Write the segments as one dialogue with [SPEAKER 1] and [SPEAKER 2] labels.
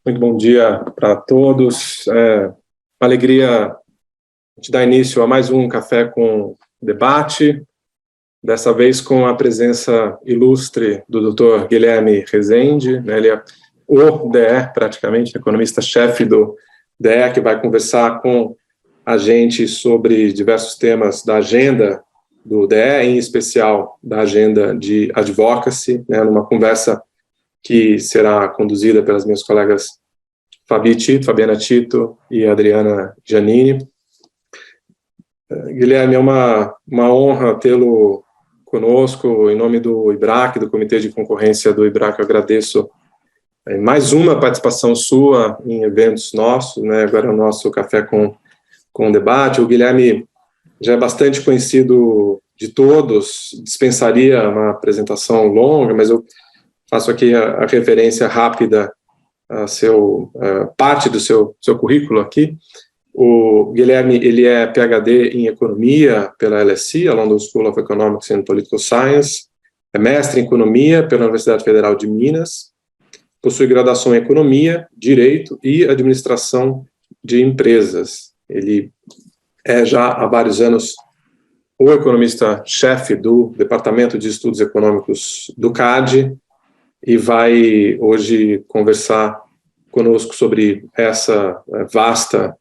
[SPEAKER 1] Muito bom dia para todos. Uma alegria te dar início a mais um Café com Debate, dessa vez com a presença ilustre do Dr. Guilherme Rezende, né? Ele é o DE, praticamente, economista-chefe do DE, que vai conversar com a gente sobre diversos temas da agenda do DE, em especial da agenda de advocacy, né? Numa conversa que será conduzida pelas minhas colegas Fabiana Tito e Adriana Giannini. Guilherme, é uma honra tê-lo conosco. Em nome do IBRAC, do Comitê de Concorrência do IBRAC, eu agradeço mais uma participação sua em eventos nossos, né? Agora o nosso Café com Debate. O Guilherme já é bastante conhecido de todos, dispensaria uma apresentação longa, mas eu faço aqui a referência rápida a parte do seu currículo aqui. O Guilherme, ele é PhD em Economia pela LSE, a London School of Economics and Political Science, é mestre em Economia pela Universidade Federal de Minas, possui graduação em Economia, Direito e Administração de Empresas. Ele é já há vários anos o economista-chefe do Departamento de Estudos Econômicos do CAD, e vai hoje conversar conosco sobre essa vasta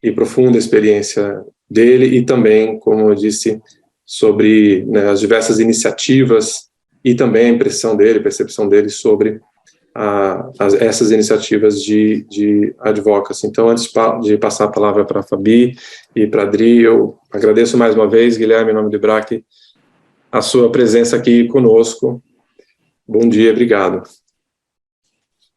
[SPEAKER 1] e profunda experiência dele e também, como eu disse, sobre, né, as diversas iniciativas e também a percepção dele sobre essas iniciativas de advocacy. Então, antes de passar a palavra para a Fabi e para a Adri, eu agradeço mais uma vez, Guilherme, em nome do IBRAC, a sua presença aqui conosco. Bom dia, obrigado.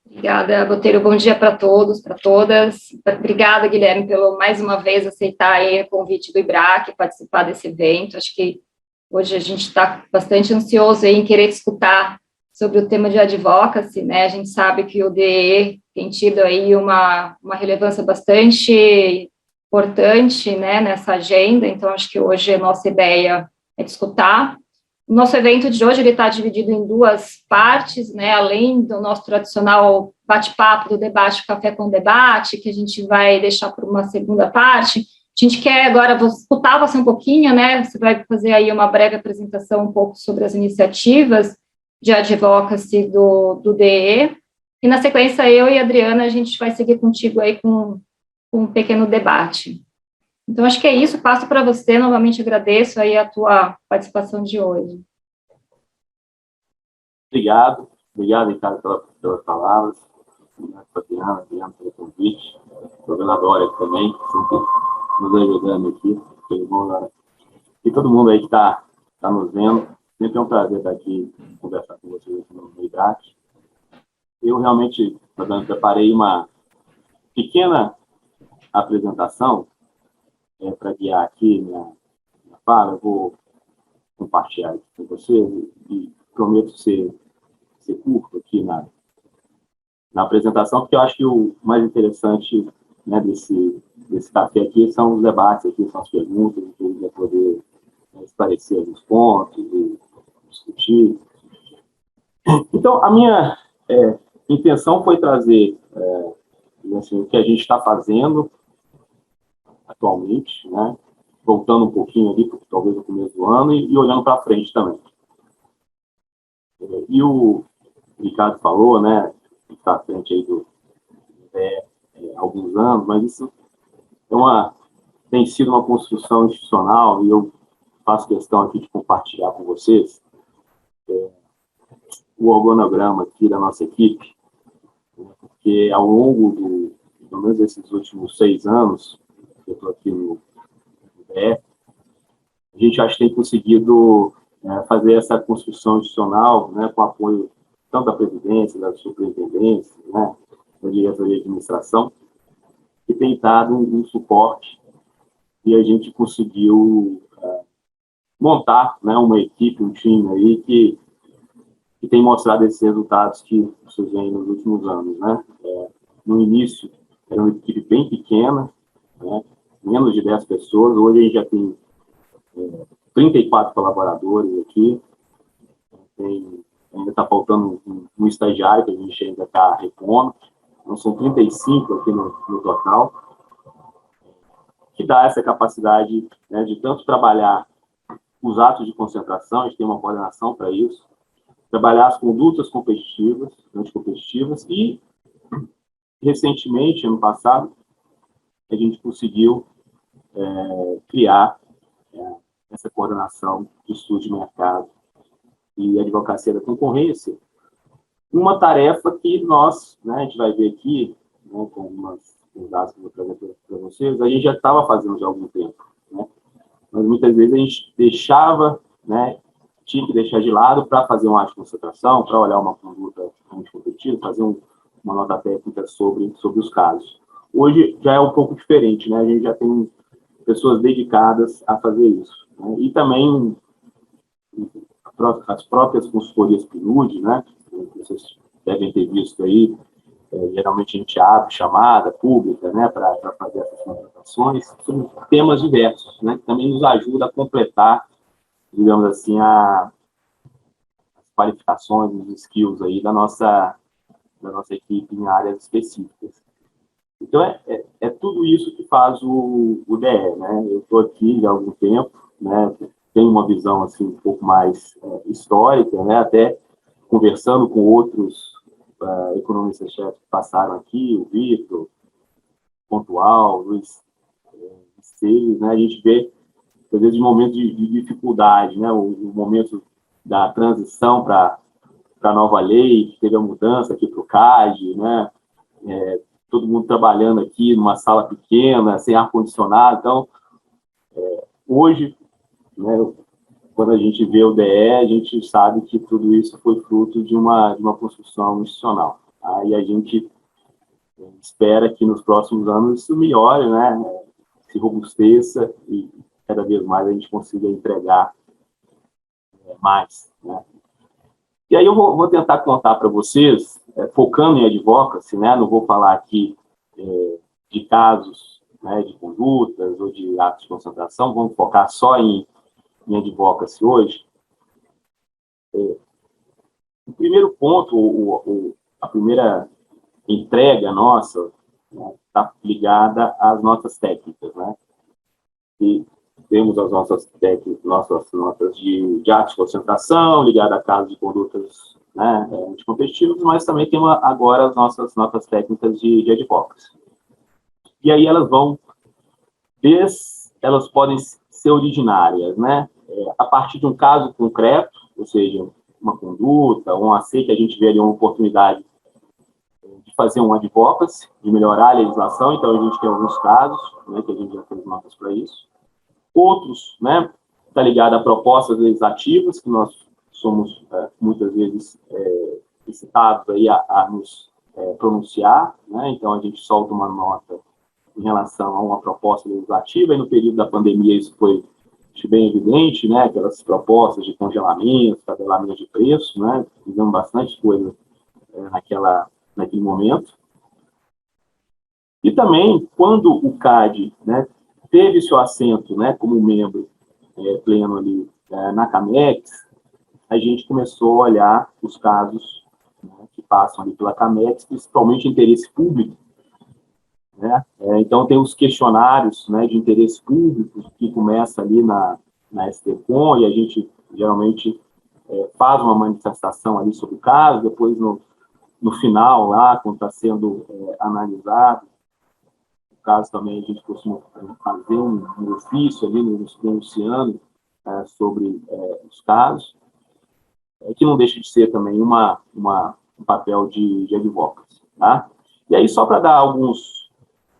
[SPEAKER 2] Obrigada, Botelho. Bom dia para todos, para todas. Obrigada, Guilherme, pelo mais uma vez aceitar aí o convite do IBRAC, participar desse evento. Acho que hoje a gente está bastante ansioso aí em querer escutar sobre o tema de advocacy, né? A gente sabe que o DE tem tido aí uma relevância bastante importante, né, nessa agenda, então acho que hoje a nossa ideia é escutar. O nosso evento de hoje está dividido em duas partes, né, além do nosso tradicional bate-papo do debate Café com Debate, que a gente vai deixar por uma segunda parte. A gente quer agora escutar você um pouquinho, né, você vai fazer aí uma breve apresentação um pouco sobre as iniciativas de advocacy do DE, e na sequência eu e a Adriana, a gente vai seguir contigo aí com um pequeno debate. Então, acho que é isso, passo para você, novamente agradeço aí a tua participação de hoje.
[SPEAKER 3] Obrigado, Ricardo, pelas palavras, Fabiana, pelo convite, a Dória também, sempre nos ajudando aqui, e todo mundo aí que está nos vendo, sempre é um prazer estar aqui conversar com vocês aqui no IBRAC. Eu realmente, preparei uma pequena apresentação para guiar aqui minha fala. Eu vou compartilhar isso com vocês e prometo ser curto aqui na apresentação, porque eu acho que o mais interessante, né, desse café aqui são os debates, aqui são as perguntas, que a gente vai poder esclarecer alguns pontos e discutir. Então, a minha intenção foi trazer assim, o que a gente está fazendo atualmente, né? Voltando um pouquinho ali, talvez no começo do ano, e olhando para frente também. E o Ricardo falou, né, que está à frente aí há alguns anos, mas isso tem sido uma construção institucional, e eu faço questão aqui de compartilhar com vocês o organograma aqui da nossa equipe, porque ao longo pelo menos esses últimos 6 anos, que eu estou aqui no DE, a gente acho que tem conseguido fazer essa construção institucional, né, com apoio tanto da presidência, da superintendência, né, da diretoria de administração, que tem dado um suporte, e a gente conseguiu montar, né, uma equipe, um time aí que tem mostrado esses resultados que vocês veem nos últimos anos, né. No início, era uma equipe bem pequena, né, menos de 10 pessoas, hoje a gente já tem 34 colaboradores aqui, ainda está faltando um estagiário que a gente ainda está repondo, então, são 35 aqui no total, que dá essa capacidade, né, de tanto trabalhar os atos de concentração, a gente tem uma coordenação para isso, trabalhar as condutas competitivas, anticompetitivas, e, recentemente, ano passado, a gente conseguiu criar essa coordenação de estudo de mercado e advocacia da concorrência, uma tarefa que nós, né, a gente vai ver aqui, né, com alguns dados que eu vou trazer para vocês, a gente já estava fazendo já há algum tempo, né? Mas muitas vezes a gente deixava, né, tinha que deixar de lado para fazer um ato de concentração, para olhar uma conduta anticompetitiva, fazer uma nota técnica sobre os casos. Hoje já é um pouco diferente, né? A gente já tem pessoas dedicadas a fazer isso, né? E também as próprias consultorias PNUD, né? Vocês devem ter visto aí, geralmente a gente abre chamada pública, né, para fazer essas contratações, sobre temas diversos, né, que também nos ajuda a completar, digamos assim, as qualificações, os skills aí da nossa equipe em áreas específicas. Então, é tudo isso que faz o DE, né? Eu estou aqui já há algum tempo, né, tenho uma visão assim, um pouco mais histórica, né, até conversando com outros economistas-chefes que passaram aqui, o Vitor, Pontual, Luiz Seles, né, a gente vê, às vezes, momentos de dificuldade, né, o momento da transição para a nova lei, teve a mudança aqui para o CAD, né, todo mundo trabalhando aqui numa sala pequena, sem ar-condicionado. Então, hoje, né, quando a gente vê o DE, a gente sabe que tudo isso foi fruto de uma construção institucional. Tá? E a gente espera que nos próximos anos isso melhore, né, se robusteça e cada vez mais a gente consiga entregar mais. Né? E aí eu vou tentar contar para vocês, focando em advocacy, né, não vou falar aqui de casos, né, de condutas ou de atos de concentração, vamos focar só em advocacy hoje. O primeiro ponto, a primeira entrega nossa, está ligada às notas técnicas, né? E temos as nossas técnicas, nossas notas de atos de concentração, ligada a casos de condutas, né, anticompetitivas, mas também temos agora as nossas notas técnicas de advocacy. E aí elas podem ser originárias, né? A partir de um caso concreto, ou seja, uma conduta, um AC que a gente vê ali uma oportunidade de fazer um advocacy, de melhorar a legislação, então a gente tem alguns casos, né, que a gente já fez notas para isso. Outros, né, está ligado a propostas legislativas, que nós somos muitas vezes incitados aí a nos pronunciar, né, então a gente solta uma nota em relação a uma proposta legislativa, e no período da pandemia isso foi bem evidente, né, aquelas propostas de congelamento, tabelamento de preço, né, fizemos bastante coisa naquele momento. E também, quando o CAD, né, teve seu assento, né, como membro pleno ali na CAMEX, a gente começou a olhar os casos, né, que passam ali pela CAMEX, principalmente interesse público, né? Então, tem os questionários, né, de interesse público que começa ali na STCOM, e a gente geralmente faz uma manifestação ali sobre o caso, depois no final, lá, quando está sendo analisado o caso também, a gente costuma fazer um ofício ali, nos pronunciando sobre os casos, que não deixa de ser também um papel de advocacy, tá? E aí, só para dar alguns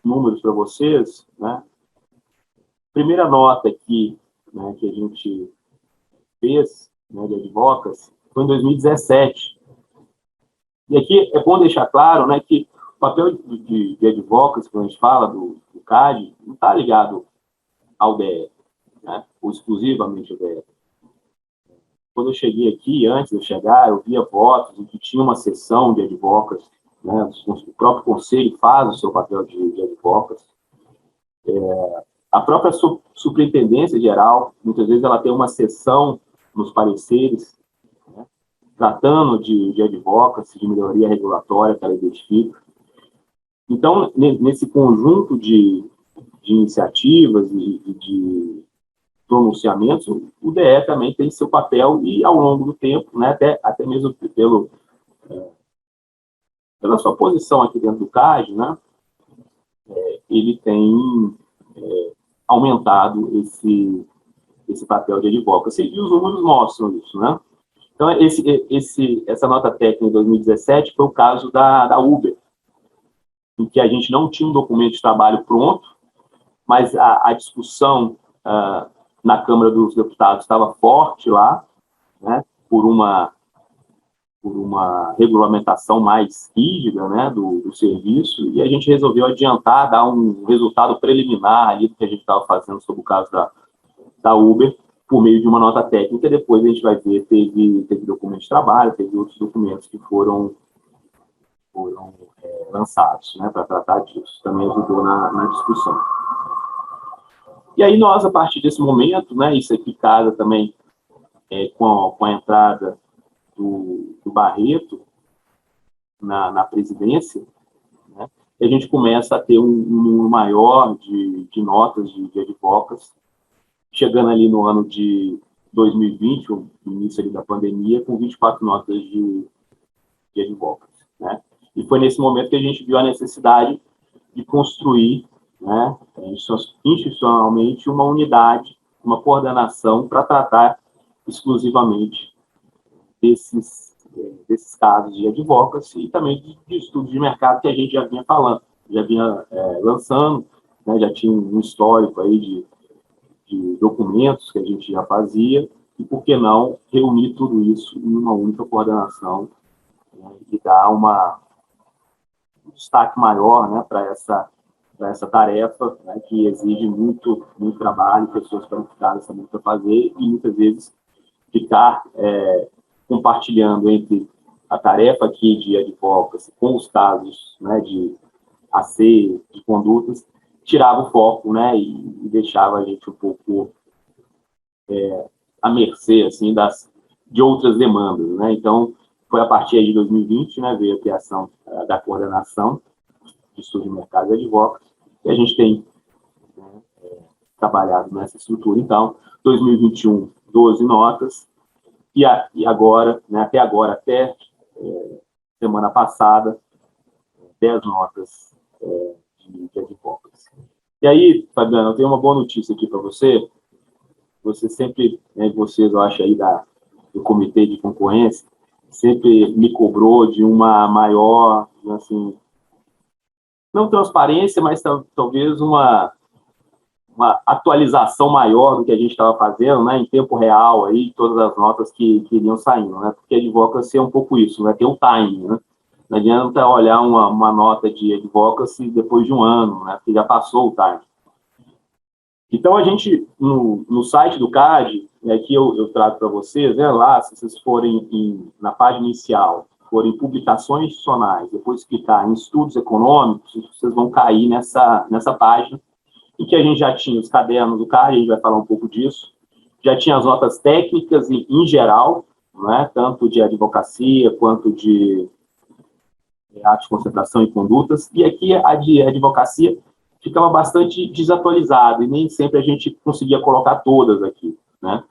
[SPEAKER 3] números para vocês, né? Primeira nota aqui, né, que a gente fez, né, de advocacy foi em 2017. E aqui é bom deixar claro, né, que o papel de advocacy, quando a gente fala do CAD, não está ligado ao DE, né, ou exclusivamente ao DE. Quando eu cheguei aqui, antes de eu chegar, eu via votos em que tinha uma sessão de advocacy, né, o próprio conselho faz o seu papel de advocacy. A própria superintendência geral, muitas vezes ela tem uma sessão nos pareceres, né, tratando de advocacy, de melhoria regulatória que ela identifica. Então, nesse conjunto de iniciativas e de pronunciamentos, o DE também tem seu papel e, ao longo do tempo, né, até mesmo pela sua posição aqui dentro do CAD, né, ele tem aumentado esse papel de advocacy, e os números mostram isso, né? Então, essa nota técnica em 2017 foi o caso da Uber, em que a gente não tinha um documento de trabalho pronto, mas a discussão na Câmara dos Deputados estava forte lá, né, por uma regulamentação mais rígida, né, do serviço, e a gente resolveu adiantar, dar um resultado preliminar ali do que a gente estava fazendo sobre o caso da Uber, por meio de uma nota técnica. Depois a gente vai ver, teve documento de trabalho, teve outros documentos que foram lançados, né, para tratar disso. Também ajudou na discussão. E aí nós, a partir desse momento, né, isso aqui casa também com a entrada do Barreto na presidência, né, e a gente começa a ter um número maior de notas de advocados, chegando ali no ano de 2020, o início ali da pandemia, com 24 notas de advocados, né? E foi nesse momento que a gente viu a necessidade de construir, né, institucionalmente, uma unidade, uma coordenação para tratar exclusivamente desses casos de advocacy e também de estudos de mercado que a gente já vinha falando, já vinha lançando, né, já tinha um histórico aí de documentos que a gente já fazia, e por que não reunir tudo isso em uma única coordenação, né, e dar um destaque maior, né, para essa tarefa, né, que exige muito trabalho, pessoas qualificadas também para fazer, e muitas vezes ficar compartilhando entre a tarefa aqui de advocacy com os casos, né, de AC, de condutas, tirava o foco, né, e deixava a gente um pouco à mercê, assim, de outras demandas, né. Então, foi a partir de 2020, né, veio a criação da coordenação de estudo de mercado de advocacy, e a gente tem, né, trabalhado nessa estrutura. Então, 2021, 12 notas, e agora, né, até semana passada, 10 notas de advocacy. E aí, Fabiano, eu tenho uma boa notícia aqui para você. Você sempre, né, vocês, eu acho, aí do Comitê de Concorrência, sempre me cobrou de uma maior, assim, não transparência, mas talvez uma atualização maior do que a gente estava fazendo, né, em tempo real, aí, todas as notas que iriam saindo, né, porque a advocacy é um pouco isso, né, tem um timing, né. Não adianta olhar uma nota de advocacy depois de um ano, né, porque já passou o time. Então, a gente, no site do CAD, aqui eu trago para vocês, né, lá, se vocês forem na página inicial, forem publicações institucionais, depois clicar em estudos econômicos, vocês vão cair nessa página, em que a gente já tinha os cadernos do CAD, a gente vai falar um pouco disso, já tinha as notas técnicas em geral, né, tanto de advocacia quanto de atos de concentração e condutas, e aqui a de advocacia ficava bastante desatualizada, e nem sempre a gente conseguia colocar todas aqui, né?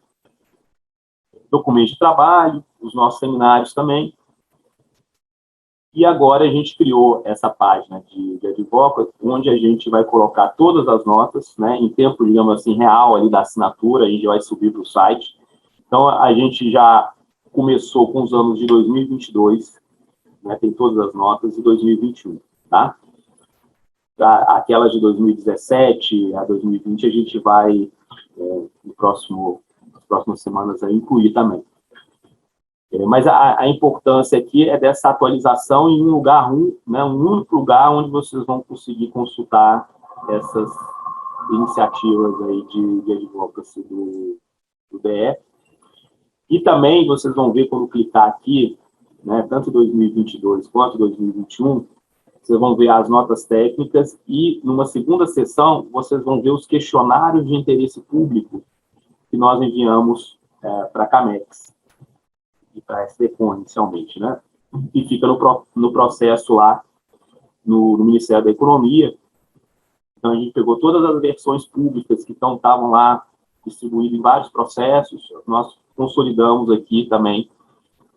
[SPEAKER 3] Documentos de trabalho, os nossos seminários também, e agora a gente criou essa página de advocacy, onde a gente vai colocar todas as notas, né, em tempo, digamos assim, real ali da assinatura, a gente vai subir para o site. Então, a gente já começou com os anos de 2022, né, tem todas as notas, e 2021, tá? Aquelas de 2017 a 2020 a gente vai, nas próximas semanas, incluir também. Mas a importância aqui é dessa atualização em um lugar, né, um único lugar onde vocês vão conseguir consultar essas iniciativas aí de advocacy do DE. E também vocês vão ver, quando clicar aqui, né, tanto 2022 quanto 2021, vocês vão ver as notas técnicas, e numa segunda sessão vocês vão ver os questionários de interesse público que nós enviamos para a CAMEX e para a SDCON inicialmente, né? E fica no processo lá no Ministério da Economia. Então, a gente pegou todas as versões públicas que estavam lá distribuídas em vários processos, nós consolidamos aqui também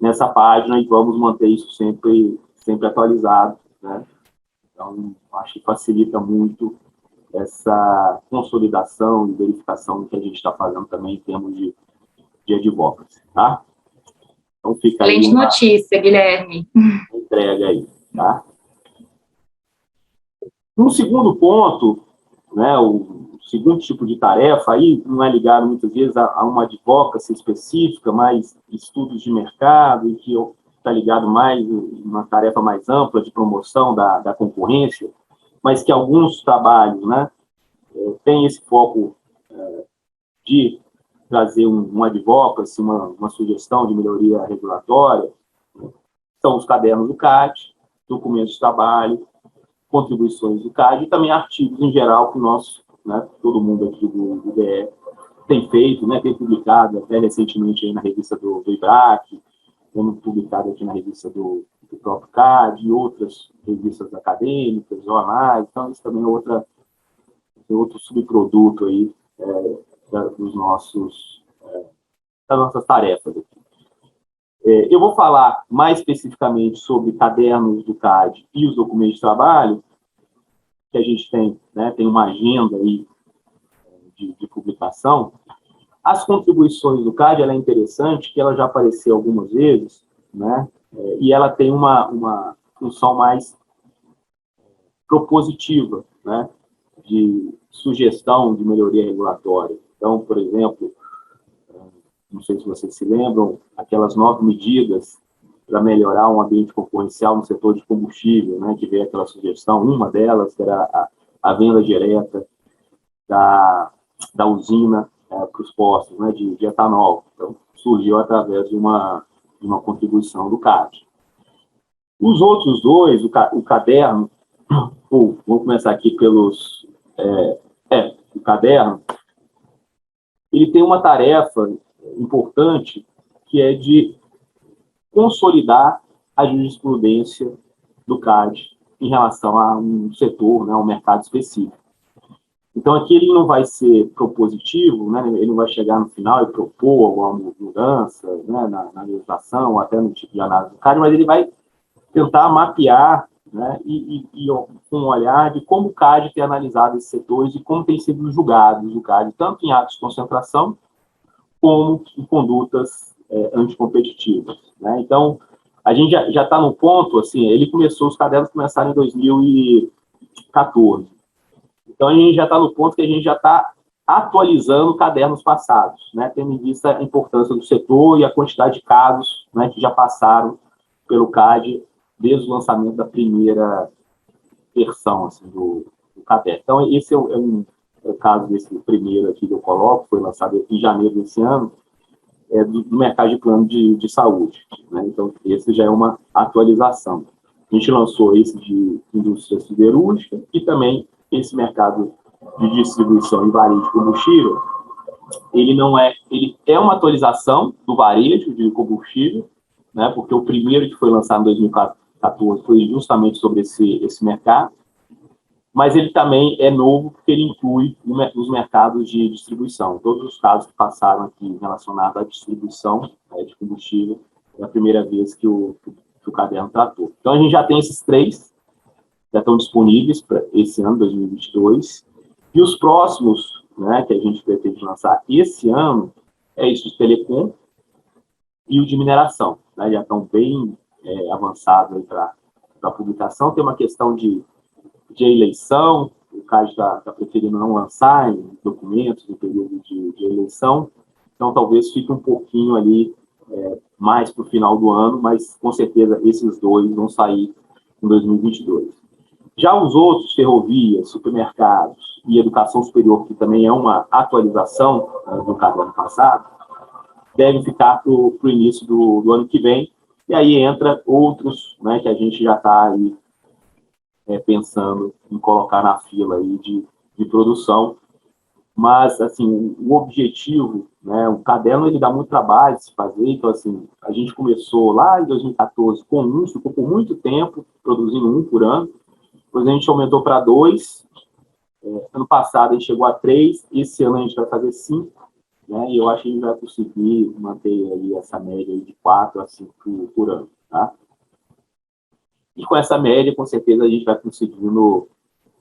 [SPEAKER 3] nessa página e vamos manter isso sempre atualizado, né? Então, acho que facilita muito essa consolidação e verificação do que a gente está fazendo também em termos de advocacy, tá? Então, fica
[SPEAKER 2] excelente
[SPEAKER 3] aí uma
[SPEAKER 2] notícia, Guilherme.
[SPEAKER 3] entrega aí, tá? Um segundo ponto, né, o segundo tipo de tarefa aí não é ligado muitas vezes a uma advocacy específica, mas estudos de mercado, e que está ligado mais uma tarefa mais ampla de promoção da concorrência, mas que alguns trabalhos, né, têm esse foco de trazer um advocacy, uma sugestão de melhoria regulatória. São os cadernos do CAD, documentos de trabalho, contribuições do CAD e também artigos em geral que nós, né, todo mundo aqui do BE tem feito, né, tem publicado até recentemente aí na revista do IBRAC, temos publicado aqui na revista do próprio CAD e outras revistas acadêmicas, jornais. Então isso também é outro subproduto aí das nossas tarefas aqui. Eu vou falar mais especificamente sobre cadernos do CAD e os documentos de trabalho, que a gente tem, né, tem uma agenda aí de publicação. As contribuições do CAD, ela é interessante, que ela já apareceu algumas vezes, né, e ela tem uma função mais propositiva, né, de sugestão de melhoria regulatória. Então, por exemplo, não sei se vocês se lembram, aquelas 9 medidas para melhorar um ambiente concorrencial no setor de combustível, né, que veio aquela sugestão, uma delas, que era a venda direta da usina para os postos, né, de etanol. Então, surgiu através de uma contribuição do CAD. Os outros dois, o caderno, vamos começar aqui pelos... o caderno, ele tem uma tarefa importante, que é de consolidar a jurisprudência do CAD em relação a um setor, né, um mercado específico. Então, aqui ele não vai ser propositivo, né, ele não vai chegar no final e propor alguma mudança, né, na legislação, ou até no tipo de análise do CAD, mas ele vai tentar mapear, né, e com um olhar de como o CAD tem analisado esses setores e como tem sido julgados o CAD, tanto em atos de concentração, como em condutas anticompetitivas, né? Então, a gente já está no ponto, assim, os cadernos começaram em 2014. Então, a gente já está no ponto que a gente já está atualizando cadernos passados, né? Tendo em vista a importância do setor e a quantidade de casos, né, que já passaram pelo CAD desde o lançamento da primeira versão, assim, do caderno. Então, esse é o caso desse primeiro aqui que eu coloco, foi lançado em janeiro desse ano, do mercado de plano de saúde, né? Então, esse já é uma atualização. A gente lançou esse de indústria siderúrgica e também esse mercado de distribuição e varejo de combustível. Ele é uma atualização do varejo de combustível, né? Porque o primeiro que foi lançado em 2014 foi justamente sobre esse mercado, mas ele também é novo porque ele inclui os mercados de distribuição. Todos os casos que passaram aqui relacionados à distribuição de combustível é a primeira vez que o caderno tratou. Então, a gente já tem esses 3, já estão disponíveis para esse ano, 2022, e os próximos, né, que a gente pretende lançar esse ano, é esse de telecom e o de mineração, né, já estão bem avançados para a publicação. Tem uma questão de eleição, o CAD está preferindo não lançar em documentos no período de eleição, então talvez fique um pouquinho ali mais para o final do ano, mas com certeza esses 2 vão sair em 2022. Já os outros, ferrovias, supermercados e educação superior, que também é uma atualização do caderno passado, devem ficar para o início do ano que vem, e aí entra outros, né, que a gente já está aí pensando em colocar na fila aí de produção. Mas, assim, o objetivo, né, o caderno, ele dá muito trabalho de se fazer. Então, assim, a gente começou lá em 2014 com ficou por muito tempo produzindo um por ano, Depois a gente aumentou para 2. Ano passado a gente chegou a 3. Esse ano a gente vai fazer 5. Né? E eu acho que a gente vai conseguir manter aí essa média aí de 4 a 5 por ano. Tá? E com essa média, com certeza, a gente vai conseguindo,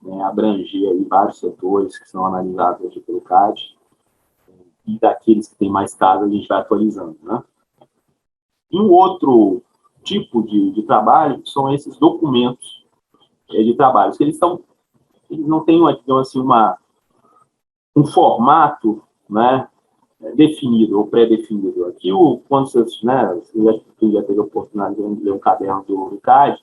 [SPEAKER 3] né, abranger aí vários setores que são analisados aqui pelo CAD. E daqueles que têm mais casos, a gente vai atualizando. Né? E um outro tipo de trabalho são esses documentos de trabalho. Eles não têm, digamos assim, um formato, né, definido ou pré-definido. Aqui, quando você já teve a oportunidade de ler um caderno do CAD,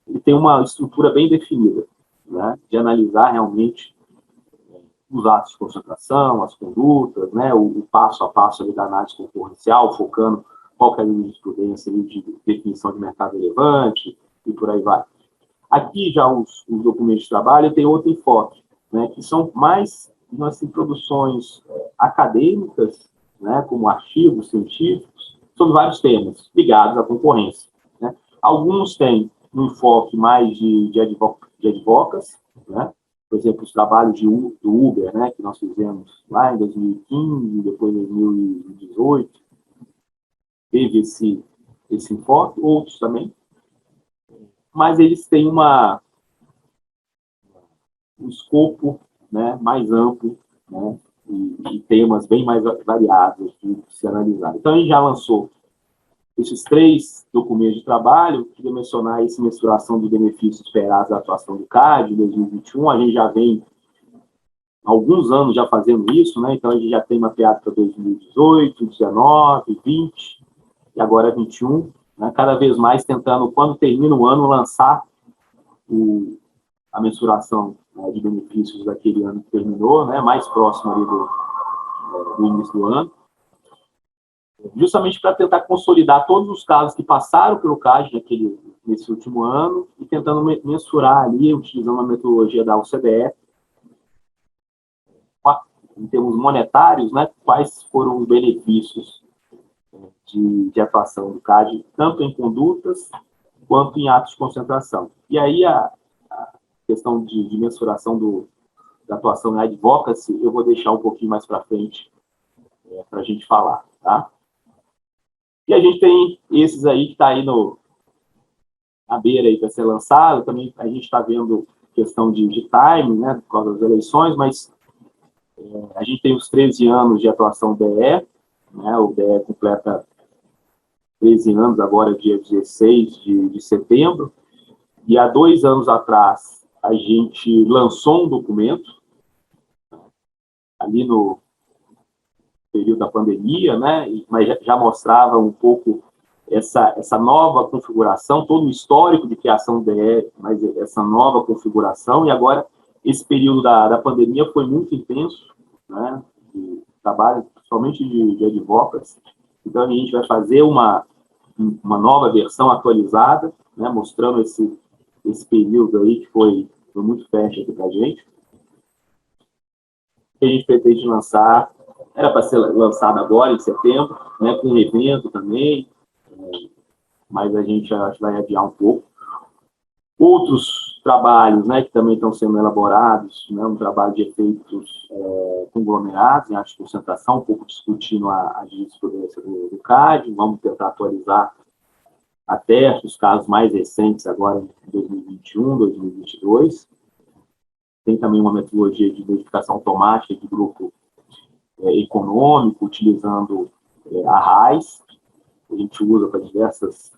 [SPEAKER 3] ele tem uma estrutura bem definida, né, de analisar realmente os atos de concentração, as condutas, né, o passo a passo ali da análise concorrencial, focando qual que é a jurisprudência de definição de mercado relevante e por aí vai. Aqui já os documentos de trabalho têm outro enfoque, né, que são mais assim, produções acadêmicas, né, como artigos científicos, sobre vários temas ligados à concorrência. Né. Alguns têm um enfoque mais de advocacy, né, por exemplo, os trabalhos do Uber, né, que nós fizemos lá em 2015, depois em 2018, teve esse enfoque, outros também, mas eles têm um escopo, né, mais amplo, né, e temas bem mais variados de se analisar. Então, a gente já lançou esses 3 documentos de trabalho. Queria mencionar essa mensuração de benefícios esperados da atuação do CAD em 2021. A gente já vem há alguns anos já fazendo isso, né? Então, a gente já tem mapeado para 2018, 19, 20 e agora 21. Né? Cada vez mais tentando, quando termina o ano, lançar a mensuração, né, de benefícios daquele ano que terminou, né? Mais próximo ali do início do ano. Justamente para tentar consolidar todos os casos que passaram pelo CAD nesse último ano e tentando mensurar ali, utilizando a metodologia da OCDE, em termos monetários, né, quais foram os benefícios de atuação do CAD, tanto em condutas quanto em atos de concentração. E aí a questão de mensuração da atuação em advocacy, eu vou deixar um pouquinho mais para frente para a gente falar, tá? E a gente tem esses aí que está aí na beira aí para ser lançado. Também a gente está vendo questão de timing, né, por causa das eleições, mas a gente tem os 13 anos de atuação BE, né, o BE completa 13 anos agora, dia 16 de setembro, e há 2 anos atrás a gente lançou um documento, ali no período da pandemia, né, mas já mostrava um pouco essa nova configuração, todo o histórico de criação do DE, mas essa nova configuração, e agora esse período da pandemia foi muito intenso, né, de trabalho, principalmente de advocacy. Então, a gente vai fazer uma nova versão atualizada, né, mostrando esse período aí que foi muito fértil aqui para a gente. A gente pretende lançar, era para ser lançado agora, em setembro, né, com um evento também, mas a gente acho que vai adiar um pouco. Outros trabalhos, né, que também estão sendo elaborados, né, um trabalho de efeitos conglomerados, em atos de concentração, um pouco discutindo a jurisprudência do CAD, vamos tentar atualizar até os casos mais recentes, agora em 2021, 2022. Tem também uma metodologia de verificação automática de grupo econômico, utilizando a RAIS, que a gente usa para diversas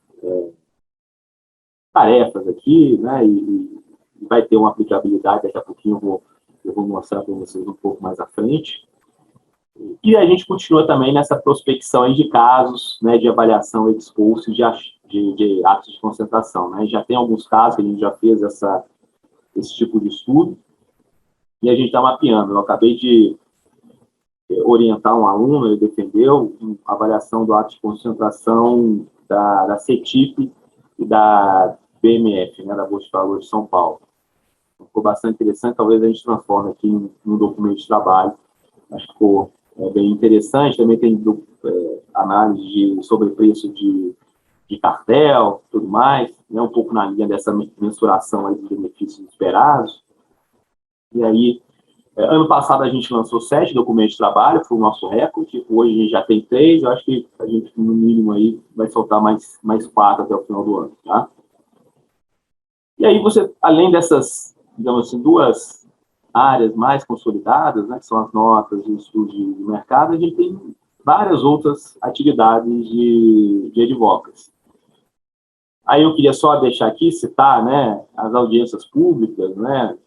[SPEAKER 3] tarefas aqui, né, e vai ter uma aplicabilidade, daqui a pouquinho eu vou mostrar para vocês um pouco mais à frente. E a gente continua também nessa prospecção aí de casos, né, de avaliação ex post de atos de concentração. Né? Já tem alguns casos que a gente já fez esse tipo de estudo, e a gente está mapeando. Eu acabei de orientar um aluno, ele defendeu a avaliação do ato de concentração da CETIP e da BMF, né, da Bolsa de Valores de São Paulo. Ficou bastante interessante, talvez a gente transforme aqui em um documento de trabalho. Acho que ficou bem interessante. Também tem análise de sobrepreço de de cartel, tudo mais, né, um pouco na linha dessa mensuração aí dos benefícios esperados. E aí, ano passado a gente lançou 7 documentos de trabalho, foi o nosso recorde, hoje a gente já tem 3, eu acho que a gente, no mínimo, aí, vai soltar mais 4 até o final do ano, tá? E aí você, além dessas, digamos assim, 2 áreas mais consolidadas, né, que são as notas e o estudo de mercado, a gente tem várias outras atividades de advocacy. Aí eu queria só deixar aqui, citar, né, as audiências públicas, né,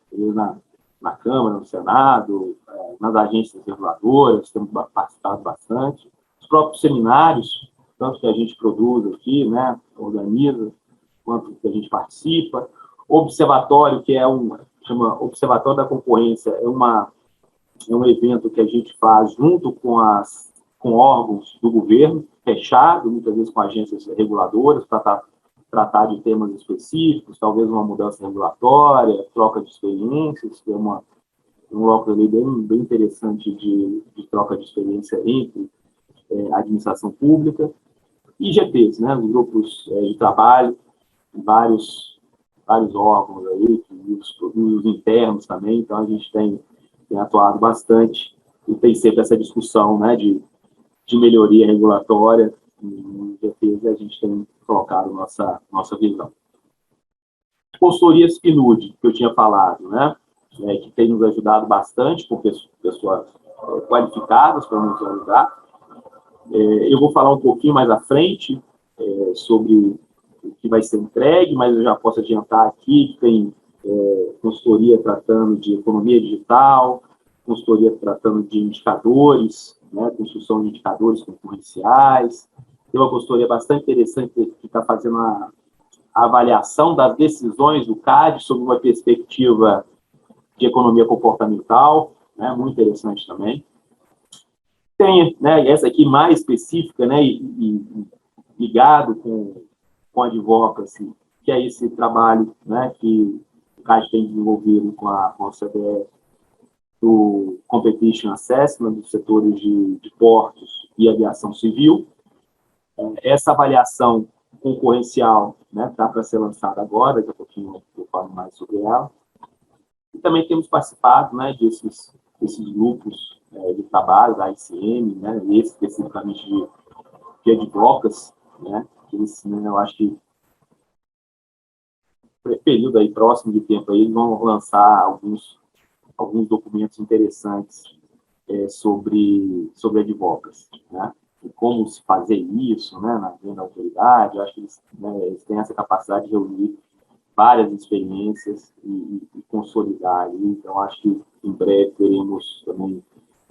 [SPEAKER 3] na Câmara, no Senado, nas agências reguladoras, temos participado bastante. Os próprios seminários, tanto que a gente produz aqui, né, organiza, quanto que a gente participa. O observatório, que chama Observatório da Concorrência, é um evento que a gente faz junto com órgãos do governo, fechado, muitas vezes com agências reguladoras, para tratar de temas específicos, talvez uma mudança regulatória, troca de experiências, que é um bloco ali bem interessante de troca de experiência entre a administração pública, e GTs, né, os grupos de trabalho, vários órgãos aí, os internos também, então a gente tem atuado bastante e tem sempre essa discussão, né, de melhoria regulatória. Em defesa, a gente tem colocado nossa visão. Consultorias PNUD, que eu tinha falado, né, que tem nos ajudado bastante, com pessoas qualificadas para nos ajudar. Eu vou falar um pouquinho mais à frente sobre o que vai ser entregue, mas eu já posso adiantar aqui que tem consultoria tratando de economia digital, consultoria tratando de indicadores, né, construção de indicadores concorrenciais. Tem uma consultoria bastante interessante que está fazendo a avaliação das decisões do CAD sob uma perspectiva de economia comportamental, né, muito interessante também. Tem, né, essa aqui mais específica, né, e ligado com a advocacy, que é esse trabalho, né, que o CAD tem desenvolvido com a OCDE, do Competition Assessment dos setores de portos e aviação civil. Essa avaliação concorrencial, né, está para ser lançada agora, daqui a pouquinho eu falo mais sobre ela. E também temos participado, né, desses grupos de trabalho da ICM, né, especificamente de advocacy, né, que eles, né, eu acho que período aí próximo de tempo aí, eles vão lançar alguns documentos interessantes sobre advocacy, né? E como se fazer isso, né, na autoridade. Eu acho que eles têm essa capacidade de reunir várias experiências e consolidar ali. Então, acho que em breve teremos também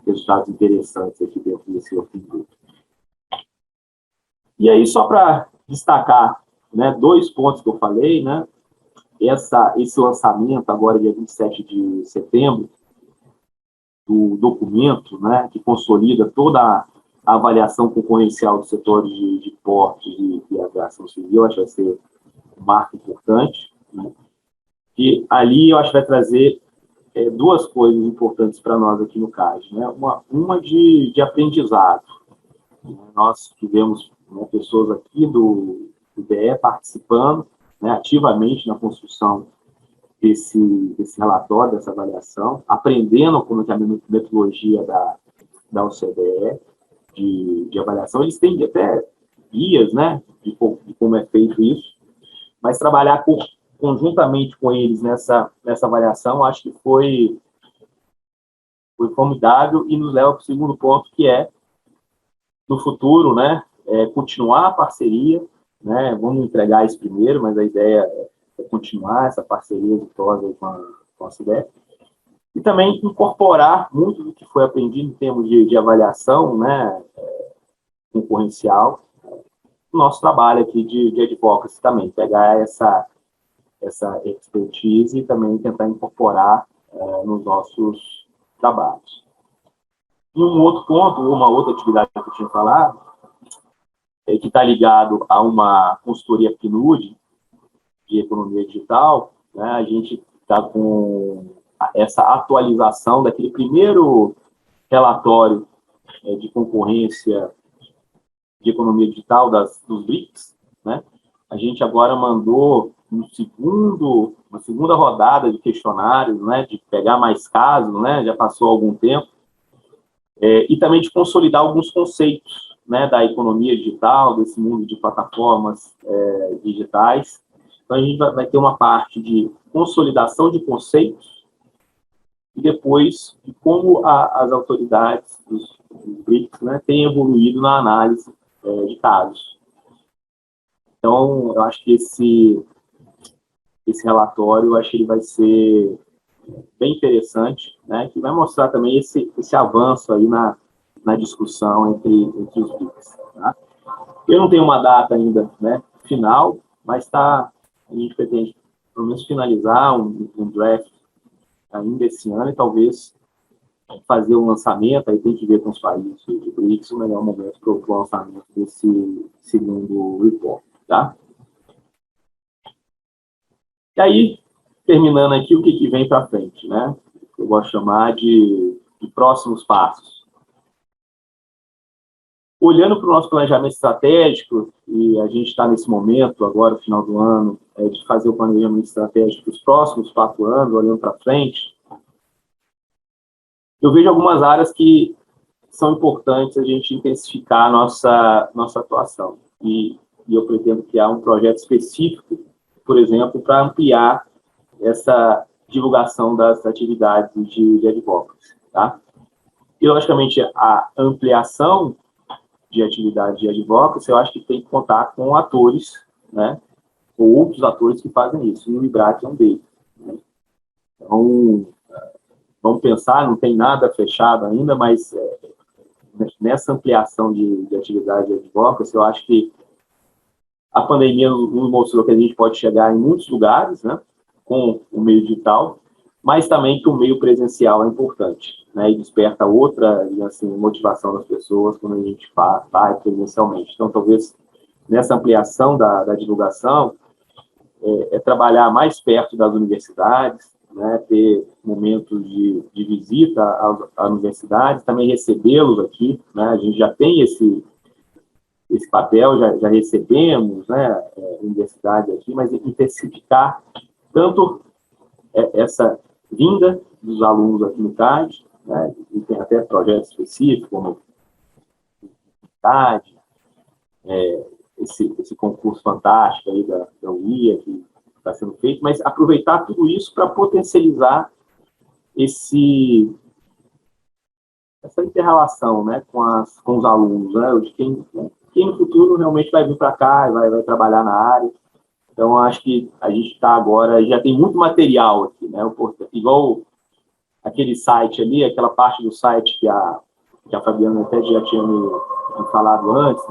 [SPEAKER 3] resultados interessantes aqui dentro desse working group. E aí, só para destacar, né, 2 pontos que eu falei, né? Esse lançamento, agora, dia 27 de setembro, do documento, né, que consolida toda a avaliação concorrencial dos setores de portos e aviação civil, acho que vai ser um marco importante, né? E ali eu acho que vai trazer 2 coisas importantes para nós aqui no CAD, né? Uma de aprendizado. Nós tivemos, né, pessoas aqui do DE participando, né, ativamente na construção desse relatório, dessa avaliação, aprendendo como é a metodologia da OCDE de avaliação. Eles têm até guias, né, de como é feito isso, mas trabalhar conjuntamente com eles nessa avaliação, acho que foi formidável e nos leva para o segundo ponto, que é, no futuro, né, continuar a parceria, né, vamos entregar isso primeiro, mas a ideia é continuar essa parceria exitosa com a OCDE, e também incorporar muito do que foi aprendido em termos de avaliação, né, concorrencial, no nosso trabalho aqui de advocacy também, pegar essa expertise e também tentar incorporar nos nossos trabalhos. E um outro ponto, uma outra atividade que eu tinha falado, que está ligado a uma consultoria PNUD, de economia digital, né, a gente está com essa atualização daquele primeiro relatório de concorrência de economia digital dos BRICS, né? A gente agora mandou uma segunda rodada de questionários, né, de pegar mais casos, né, já passou algum tempo, e também de consolidar alguns conceitos, né, da economia digital, desse mundo de plataformas digitais. Então, a gente vai ter uma parte de consolidação de conceitos e depois de como as autoridades dos BRICS, né, têm evoluído na análise de casos. Então, eu acho que esse relatório, eu acho que ele vai ser bem interessante, né, que vai mostrar também esse avanço aí na discussão entre os BRICS. Tá? Eu não tenho uma data ainda, né, final, mas a gente pretende, pelo menos, finalizar um draft ainda esse ano e talvez fazer o lançamento, aí tem que ver com os países de BRICS o melhor momento para o lançamento desse segundo report, tá? E aí, terminando aqui, o que vem para frente, né? Eu gosto de chamar de próximos passos. Olhando para o nosso planejamento estratégico, e a gente está nesse momento, agora, no final do ano, de fazer o planejamento estratégico dos próximos 4 anos, olhando para frente, eu vejo algumas áreas que são importantes a gente intensificar a nossa atuação. E eu pretendo criar um projeto específico, por exemplo, para ampliar essa divulgação das atividades de advocacy, tá? E, logicamente, a ampliação de atividade de advocacy, eu acho que tem que contar com atores, né, ou outros atores que fazem isso, e o IBRAC é um deles. Né? Então, vamos pensar, não tem nada fechado ainda, mas nessa ampliação de atividade de advocacy, eu acho que a pandemia nos mostrou que a gente pode chegar em muitos lugares, né, com o meio digital, mas também que o meio presencial é importante, né, e desperta outra, assim, motivação das pessoas quando a gente vai presencialmente. Então, talvez, nessa ampliação da divulgação, trabalhar mais perto das universidades, né, ter momentos de visita às universidades, também recebê-los aqui, né, a gente já tem esse papel, já recebemos, né, universidade aqui, mas intensificar tanto essa vinda dos alunos aqui no CAD, né, e tem até projetos específicos, como CAD, esse concurso fantástico aí da UIA, que está sendo feito, mas aproveitar tudo isso para potencializar essa inter-relação, né, com os alunos, né, de quem no futuro realmente vai vir para cá, vai trabalhar na área. Então, acho que a gente está agora, já tem muito material aqui, né, igual aquele site ali, aquela parte do site que a Fabiana até já tinha me falado antes,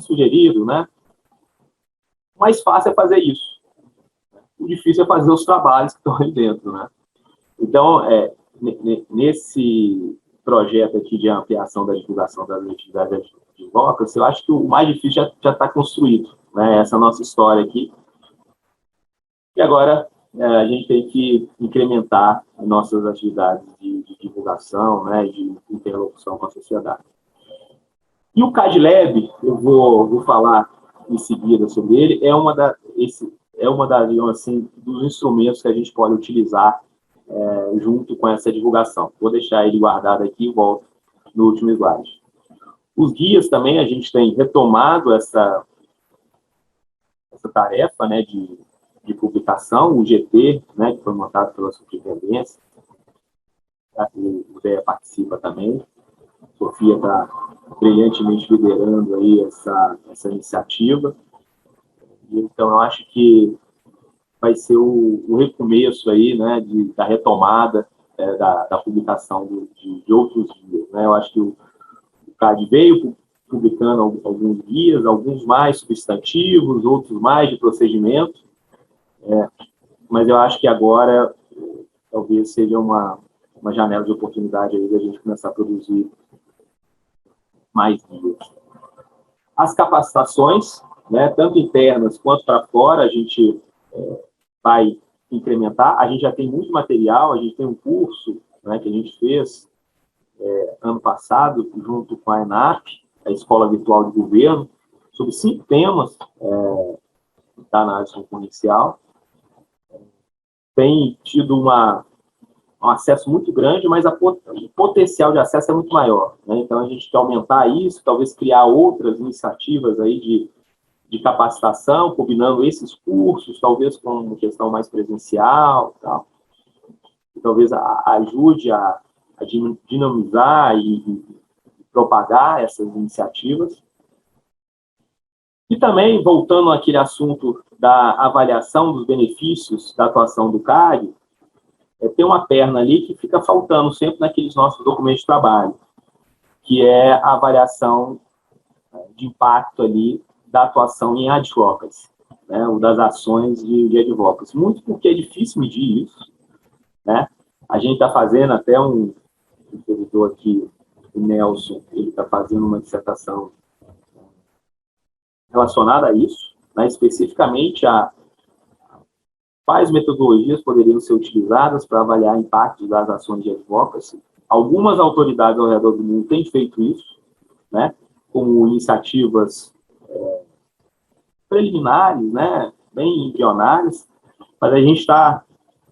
[SPEAKER 3] sugerido, né? O mais fácil é fazer isso. O difícil é fazer os trabalhos que estão ali dentro, né? Então, nesse projeto aqui de ampliação da divulgação das atividades de advocacy, eu acho que o mais difícil já está construído, né? Essa nossa história aqui. E agora, a gente tem que incrementar nossas atividades de divulgação, né? De interlocução com a sociedade. E o CAD Lab, eu vou falar em seguida sobre ele, é uma digamos assim, dos instrumentos que a gente pode utilizar junto com essa divulgação. Vou deixar ele guardado aqui e volto no último slide. Os guias também, a gente tem retomado essa tarefa, né, de publicação, o GT, né, que foi montado pela Superintendência, o DEA participa também, a Sofia está brilhantemente liderando aí essa iniciativa. Então, eu acho que vai ser o recomeço aí, né, da retomada da publicação de outros guias, né? Eu acho que o CAD veio publicando alguns guias, alguns mais substantivos, outros mais de procedimento, mas eu acho que agora talvez seja uma janela de oportunidade aí da gente começar a produzir mais guias. As capacitações, né, tanto internas quanto para fora, a gente vai incrementar. A gente já tem muito material, a gente tem um curso, né, que a gente fez ano passado, junto com a ENAP, a Escola Virtual de Governo, sobre 5 temas da análise concorrencial. Tem tido um acesso muito grande, mas o potencial de acesso é muito maior, né? Então, a gente quer aumentar isso, talvez criar outras iniciativas aí de capacitação, combinando esses cursos, talvez com uma questão mais presencial, tal. E talvez ajude a dinamizar e propagar essas iniciativas. E também, voltando àquele assunto da avaliação dos benefícios da atuação do CAD, tem uma perna ali que fica faltando sempre naqueles nossos documentos de trabalho, que é a avaliação de impacto ali da atuação em advocacy, né, ou das ações de advocacy. Muito porque é difícil medir isso, né? A gente está fazendo até um servidor aqui, o Nelson, ele está fazendo uma dissertação relacionada a isso, né, especificamente a quais metodologias poderiam ser utilizadas para avaliar impactos das ações de advocacy. Algumas autoridades ao redor do mundo têm feito isso, né, com iniciativas preliminares, né, bem embrionárias, mas a gente está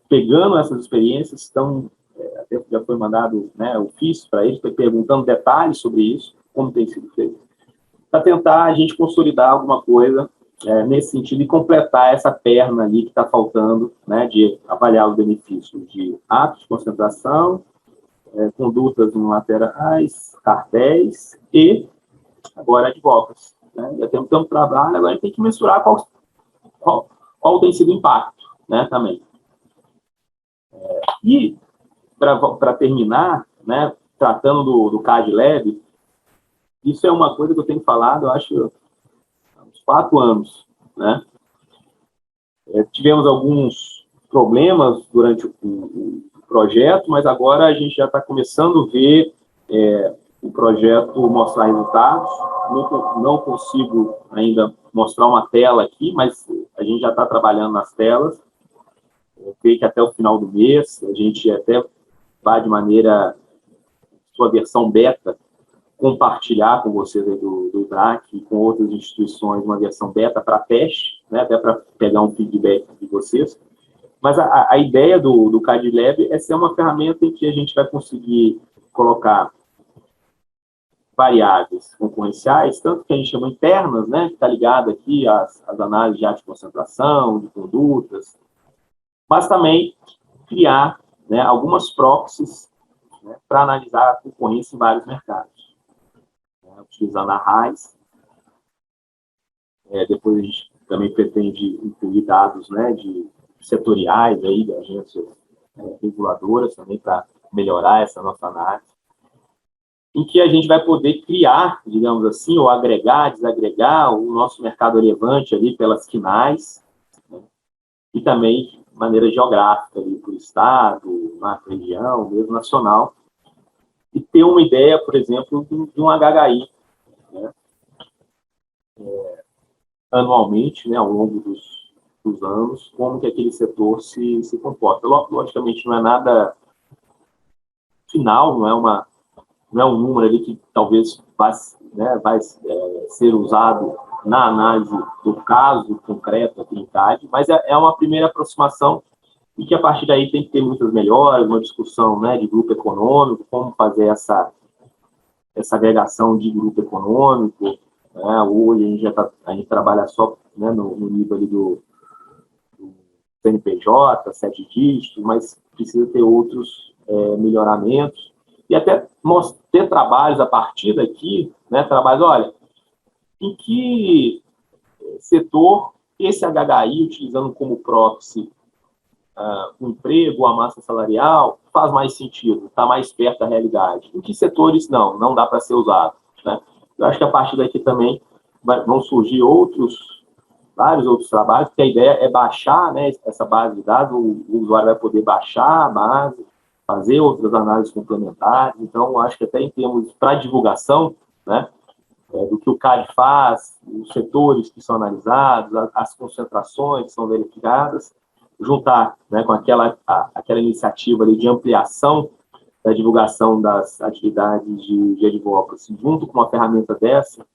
[SPEAKER 3] pegando essas experiências, até já foi mandado, né, ofício para eles, perguntando detalhes sobre isso, como tem sido feito, para tentar a gente consolidar alguma coisa nesse sentido e completar essa perna ali que está faltando, né, de avaliar os benefícios de atos de concentração, condutas unilaterais, cartéis e agora advocacy, né? Já temos tanto trabalho, agora a gente tem que mensurar qual tem sido o impacto, né, também. E, para terminar, né, tratando do CAD Lab, isso é uma coisa que eu tenho falado, eu acho, há uns 4 anos, né? Tivemos alguns problemas durante o projeto, mas agora a gente já está começando a ver o projeto mostrar resultados. Não consigo ainda mostrar uma tela aqui, mas a gente já está trabalhando nas telas. Eu creio que até o final do mês a gente até vai, de maneira, sua versão beta, compartilhar com vocês aí do IBRAC e com outras instituições uma versão beta para teste, né, até para pegar um feedback de vocês. Mas a ideia do CAD Lab é ser uma ferramenta em que a gente vai conseguir colocar variáveis concorrenciais, tanto que a gente chama internas, né, que está ligado aqui às análises de atos de concentração, de condutas, mas também criar, né, algumas proxies, né, para analisar a concorrência em vários mercados, né, utilizando a RAIS. Depois a gente também pretende incluir dados, né, de setoriais aí, de agências reguladoras também para melhorar essa nossa análise, em que a gente vai poder criar, digamos assim, ou agregar, desagregar o nosso mercado relevante ali pelas quinais, né, e também de maneira geográfica, ali, por estado, na região, mesmo nacional, e ter uma ideia, por exemplo, de um HHI, né, anualmente, né, ao longo dos anos, como que aquele setor se comporta. Logicamente, não é nada final, não é um número ali que talvez vai ser usado na análise do caso concreto aqui em CAD, mas é uma primeira aproximação e que a partir daí tem que ter muitas melhoras, uma discussão, né, de grupo econômico, como fazer essa agregação de grupo econômico, né? Hoje a gente trabalha só, né, no nível ali do CNPJ, 7 dígitos, mas precisa ter outros melhoramentos e até ter trabalhos a partir daqui, né, trabalhos, olha, em que setor esse HHI, utilizando como proxy o emprego, a massa salarial, faz mais sentido, está mais perto da realidade. Em que setores não dá para ser usado, né? Eu acho que a partir daqui também vão surgir vários outros trabalhos, porque a ideia é baixar, né, essa base de dados, o usuário vai poder baixar a base, fazer outras análises complementares. Então, acho que até em termos para divulgação, né, do que o CAD faz, os setores que são analisados, as concentrações que são verificadas, juntar, né, com aquela iniciativa ali de ampliação da divulgação das atividades de advocacy, junto com uma ferramenta dessa,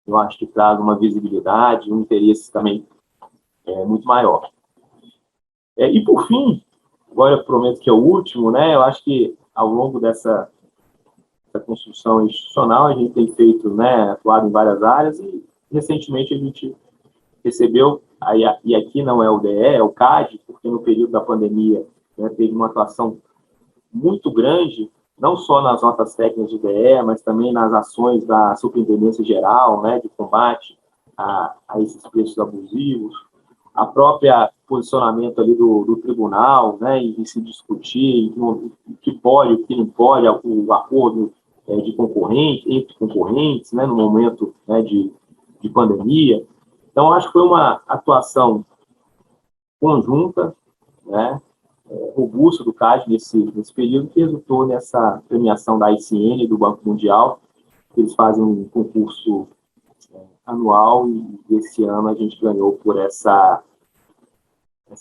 [SPEAKER 3] eu acho que traz uma visibilidade, um interesse também muito maior. E, por fim, agora eu prometo que é o último, né? Eu acho que ao longo dessa construção institucional, a gente tem feito, né, atuado em várias áreas, e recentemente a gente recebeu, e aqui não é o DE, é o CAD, porque no período da pandemia, né, teve uma atuação muito grande, não só nas notas técnicas do DE, mas também nas ações da Superintendência Geral, né, de combate a esses preços abusivos, a própria posicionamento ali do tribunal, né, em se discutir o que pode, o que não pode, o acordo de concorrente, entre concorrentes, né, no momento, né, de pandemia. Então, acho que foi uma atuação conjunta, né, robusta do CAD nesse período, que resultou nessa premiação da ICN, do Banco Mundial. Eles fazem um concurso anual, e esse ano a gente ganhou por essa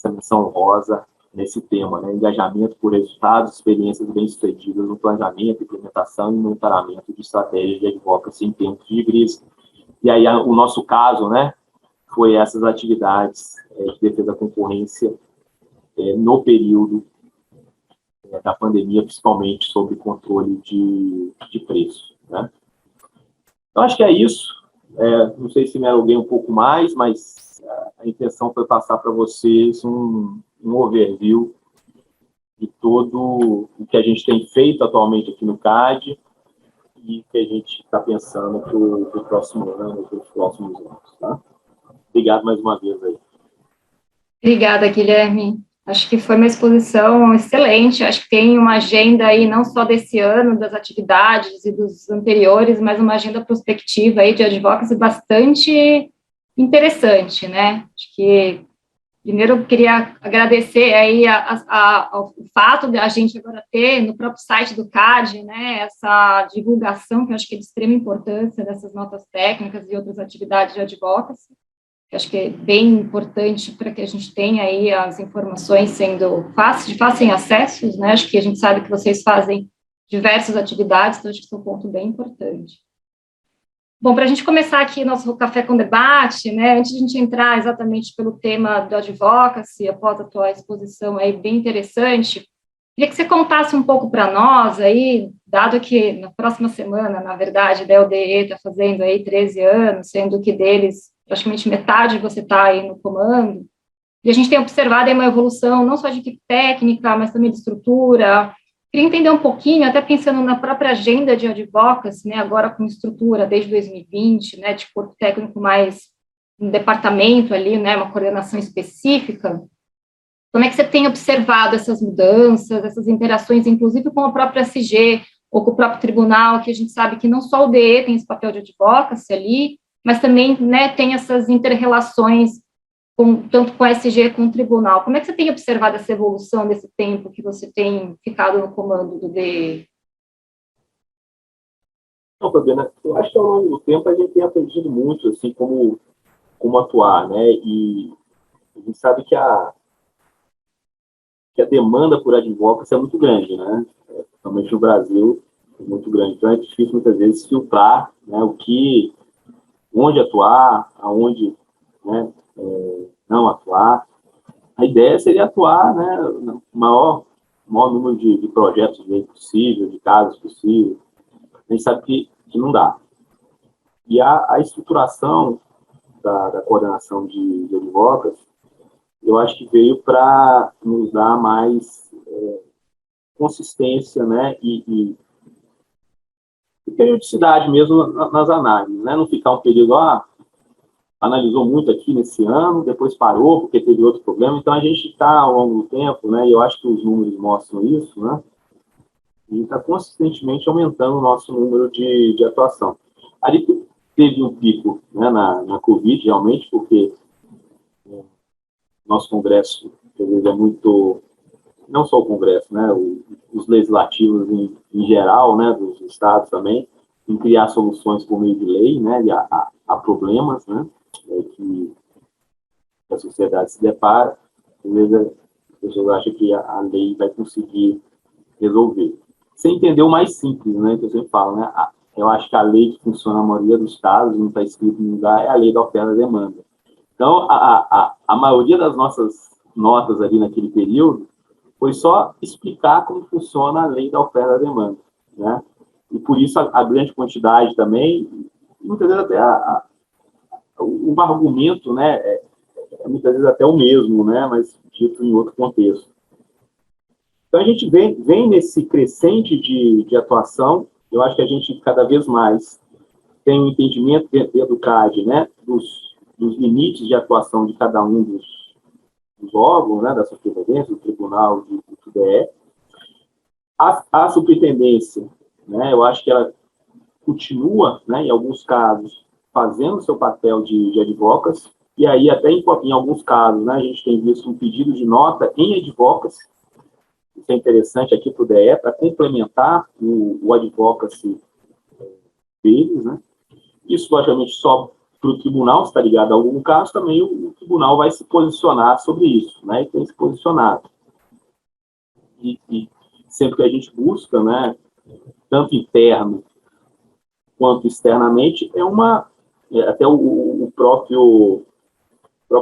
[SPEAKER 3] menção honrosa nesse tema, né? Engajamento por resultados, experiências bem-sucedidas no planejamento, implementação e monitoramento de estratégias de advocacy em tempos de crise. E aí, o nosso caso, né, foi essas atividades de defesa da concorrência no período da pandemia, principalmente sobre controle de preço, né? Então, acho que é isso. Não sei se me aluguei um pouco mais, mas a intenção foi passar para vocês um overview de todo o que a gente tem feito atualmente aqui no CAD e que a gente está pensando para o próximo ano, para os próximos anos. Tá? Obrigado mais uma vez aí.
[SPEAKER 2] Obrigada, Guilherme. Acho que foi uma exposição excelente. Acho que tem uma agenda aí, não só desse ano, das atividades e dos anteriores, mas uma agenda prospectiva aí de advocacy bastante interessante, né? Acho que, primeiro, eu queria agradecer aí o fato de a gente agora ter no próprio site do CAD, né, essa divulgação, que eu acho que é de extrema importância, dessas notas técnicas e outras atividades de advocacy. Acho que é bem importante para que a gente tenha aí as informações sendo de fácil acesso, né? Acho que a gente sabe que vocês fazem diversas atividades, então acho que isso é um ponto bem importante. Bom, para a gente começar aqui nosso Café com Debate, né, antes de a gente entrar exatamente pelo tema do advocacy, após a tua exposição aí bem interessante, queria que você contasse um pouco para nós aí, dado que na próxima semana, na verdade, a ODE está fazendo aí 13 anos, sendo que deles praticamente metade você está aí no comando, e a gente tem observado aí uma evolução não só de equipe técnica, mas também de estrutura. Queria entender um pouquinho, até pensando na própria agenda de advocacy, né, agora com estrutura desde 2020, né, de corpo técnico mais um departamento ali, né, uma coordenação específica. Como é que você tem observado essas mudanças, essas interações, inclusive com a própria SG ou com o próprio tribunal, que a gente sabe que não só o DE tem esse papel de advocacy ali, mas também, né, tem essas inter-relações tanto com a SG como com o tribunal. Como é que você tem observado essa evolução nesse tempo que você tem ficado no comando do DE?
[SPEAKER 3] Não, Fabiana, eu acho que ao longo do tempo a gente tem aprendido muito, assim, como atuar, né? E a gente sabe que a demanda por advocacy é muito grande, né? Principalmente no Brasil, é muito grande. Então é difícil muitas vezes filtrar, né, onde atuar, aonde, né, não atuar. A ideia seria atuar, né, no maior número de projetos possível, de casos possível. A gente sabe que não dá. E a estruturação da coordenação de advocacy, eu acho que veio para nos dar mais consistência, né, e periodicidade mesmo nas análises, né, não ficar um período, analisou muito aqui nesse ano, depois parou porque teve outro problema. Então a gente está ao longo do tempo, né, e eu acho que os números mostram isso, né, e está consistentemente aumentando o nosso número de atuação. Ali teve um pico, né, na Covid, realmente, porque nosso Congresso, às vezes, é muito, não só o Congresso, né, os legislativos em geral, né, dos estados também, em criar soluções por meio de lei, né, a problemas, né, que a sociedade se depara. Às vezes as pessoas acham que a lei vai conseguir resolver. Sem entender o mais simples, né, que eu sempre falo, né, eu acho que a lei que funciona na maioria dos casos, não está escrito em lugar, é a lei da oferta e demanda. Então, a maioria das nossas notas ali naquele período foi só explicar como funciona a lei da oferta e demanda, né? E por isso a grande quantidade também, muitas vezes até o argumento, né, muitas vezes até o mesmo, né, mas dito em outro contexto. Então, a gente vem nesse crescente de atuação. Eu acho que a gente, cada vez mais, tem um entendimento dentro do CAD, né, dos limites de atuação de cada um dos órgãos, né, da superintendência, do tribunal, do TDE. A superintendência, né, eu acho que ela continua, né, em alguns casos, fazendo o seu papel de advocacy, e aí até em alguns casos, né, a gente tem visto um pedido de nota em advocacy. Isso é interessante aqui para o DE, para complementar o advocacy deles, né? Isso, logicamente, só para o tribunal, se está ligado a algum caso, também o tribunal vai se posicionar sobre isso, né? E tem se posicionado. E sempre que a gente busca, né, tanto interno quanto externamente, até o próprio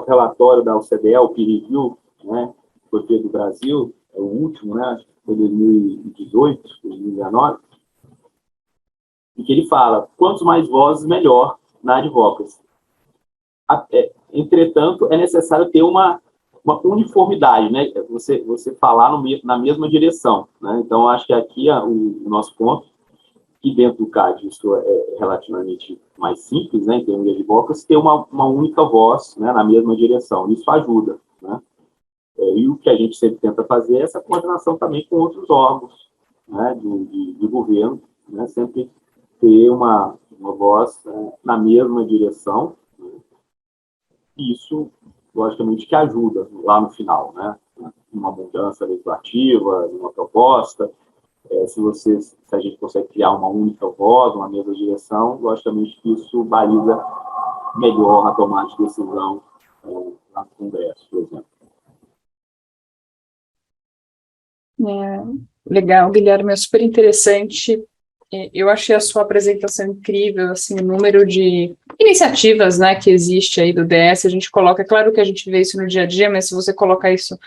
[SPEAKER 3] relatório da OCDE, o peer review, né, foi feito do Brasil, é o último, né, acho que foi 2018, 2019, e que ele fala, quantos mais vozes, melhor na advocacy. Entretanto, é necessário ter uma uniformidade, né, você falar na mesma direção, né. Então, acho que aqui o nosso ponto, que dentro do CAD isso é relativamente mais simples, né, em termos de advocacy, ter uma única voz, né, na mesma direção. Isso ajuda, né. E o que a gente sempre tenta fazer é essa coordenação também com outros órgãos, né, de governo, né, sempre ter uma voz na mesma direção, né, e isso, logicamente, que ajuda lá no final, né, uma mudança legislativa, uma proposta. Se a gente consegue criar uma única voz, uma mesma direção, logicamente que isso baliza melhor a tomada de decisão lá no Congresso, por exemplo.
[SPEAKER 4] Legal, Guilherme, é super interessante. Eu achei a sua apresentação incrível, assim, o número de iniciativas, né, que existe aí do DS. A gente coloca, é claro que a gente vê isso no dia a dia, mas se você colocar isso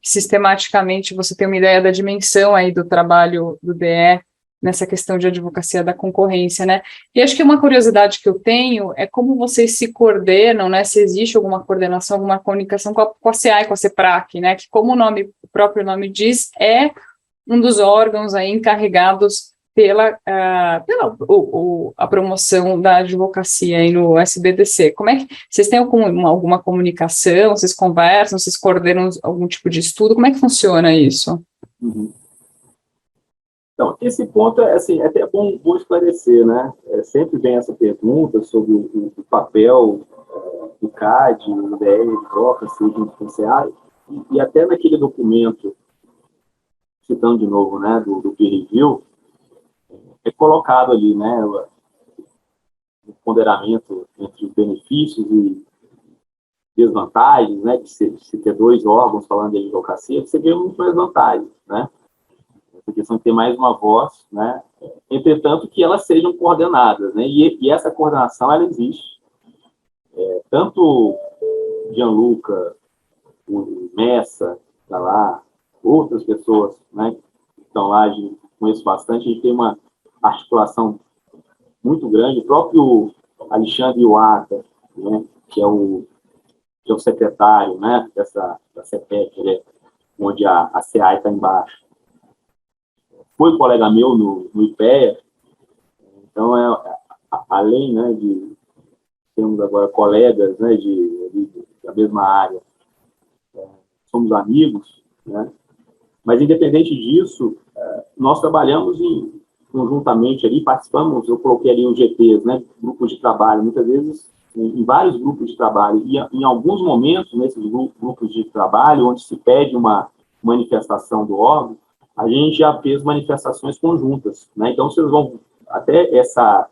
[SPEAKER 4] sistematicamente, você tem uma ideia da dimensão aí do trabalho do DE nessa questão de advocacia da concorrência, né? E acho que uma curiosidade que eu tenho é como vocês se coordenam, né? Se existe alguma coordenação, alguma comunicação com a CEAI, com a CEPRAC, né? Que, como o próprio nome diz, é um dos órgãos aí encarregados pela a promoção da advocacia aí no SBDC. Como é que vocês têm alguma comunicação? Vocês conversam? Vocês coordenam algum tipo de estudo? Como é que funciona isso?
[SPEAKER 3] Uhum. Então, esse ponto é até bom esclarecer, né? Sempre vem essa pergunta sobre o papel do CAD, do DE, de advocacy, junto com o CEAI, e até naquele documento, citando de novo, né, do peer review, é colocado ali, né, o ponderamento entre os benefícios e desvantagens, né, de se ter dois órgãos falando de advocacia, você vê muito mais vantagens, né, essa questão de ter mais uma voz, né, entretanto que elas sejam coordenadas, né, e essa coordenação, ela existe. Tanto Gianluca, o Messa, está lá, outras pessoas, né, que estão lá, conheço bastante, a gente tem uma articulação muito grande. O próprio Alexandre Iwata, né, que é o secretário, né, da CEPEC, né, onde a CEAI está embaixo, foi colega meu no IPEA. Então, além, né, de termos agora colegas, né, da mesma área, somos amigos, né, mas independente disso, nós trabalhamos conjuntamente ali, participamos, eu coloquei ali os GTs, né, grupos de trabalho, muitas vezes em vários grupos de trabalho, e em alguns momentos, nesses grupos de trabalho, onde se pede uma manifestação do órgão, a gente já fez manifestações conjuntas, né, então vocês vão, até essa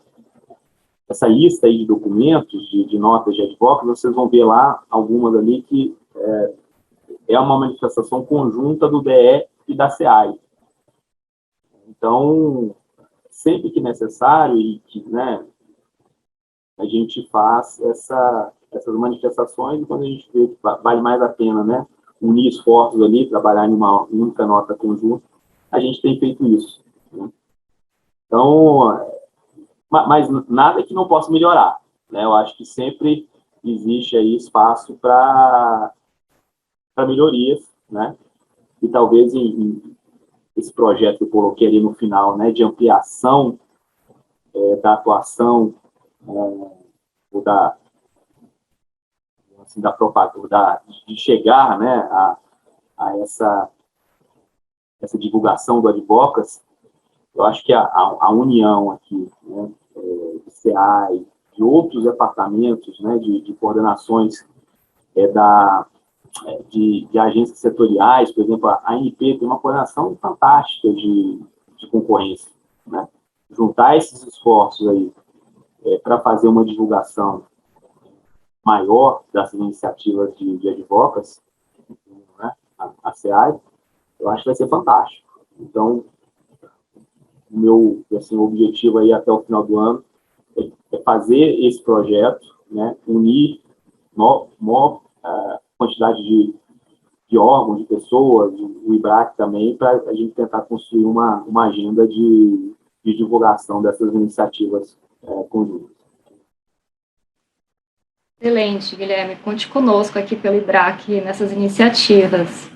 [SPEAKER 3] lista aí de documentos, de notas de advocacy, vocês vão ver lá algumas ali que é uma manifestação conjunta do DE e da CEAI. Então, sempre que necessário e que, né, a gente faz essas manifestações, e quando a gente vê que vale mais a pena, né, unir esforços ali, trabalhar em uma única nota conjunta, a gente tem feito isso, né? Então, mas nada que não possa melhorar, né? Eu acho que sempre existe aí espaço para melhorias, né? E talvez esse projeto que eu coloquei ali no final, né, de ampliação da atuação ou da propaganda, de chegar, né, a essa divulgação do Advocacy. Eu acho que a união aqui, né, do CEAI, de outros departamentos, né, de coordenações de agências setoriais, por exemplo, a ANP tem uma coordenação fantástica de concorrência, né? Juntar esses esforços aí para fazer uma divulgação maior dessas iniciativas de advocacy, né, a CEAI, eu acho que vai ser fantástico. Então, o meu objetivo aí até o final do ano é fazer esse projeto, né, unir maior quantidade de órgãos, de pessoas, o IBRAC também, para a gente tentar construir uma agenda de divulgação dessas iniciativas conjuntas.
[SPEAKER 2] Excelente, Guilherme. Conte conosco aqui pelo IBRAC nessas iniciativas.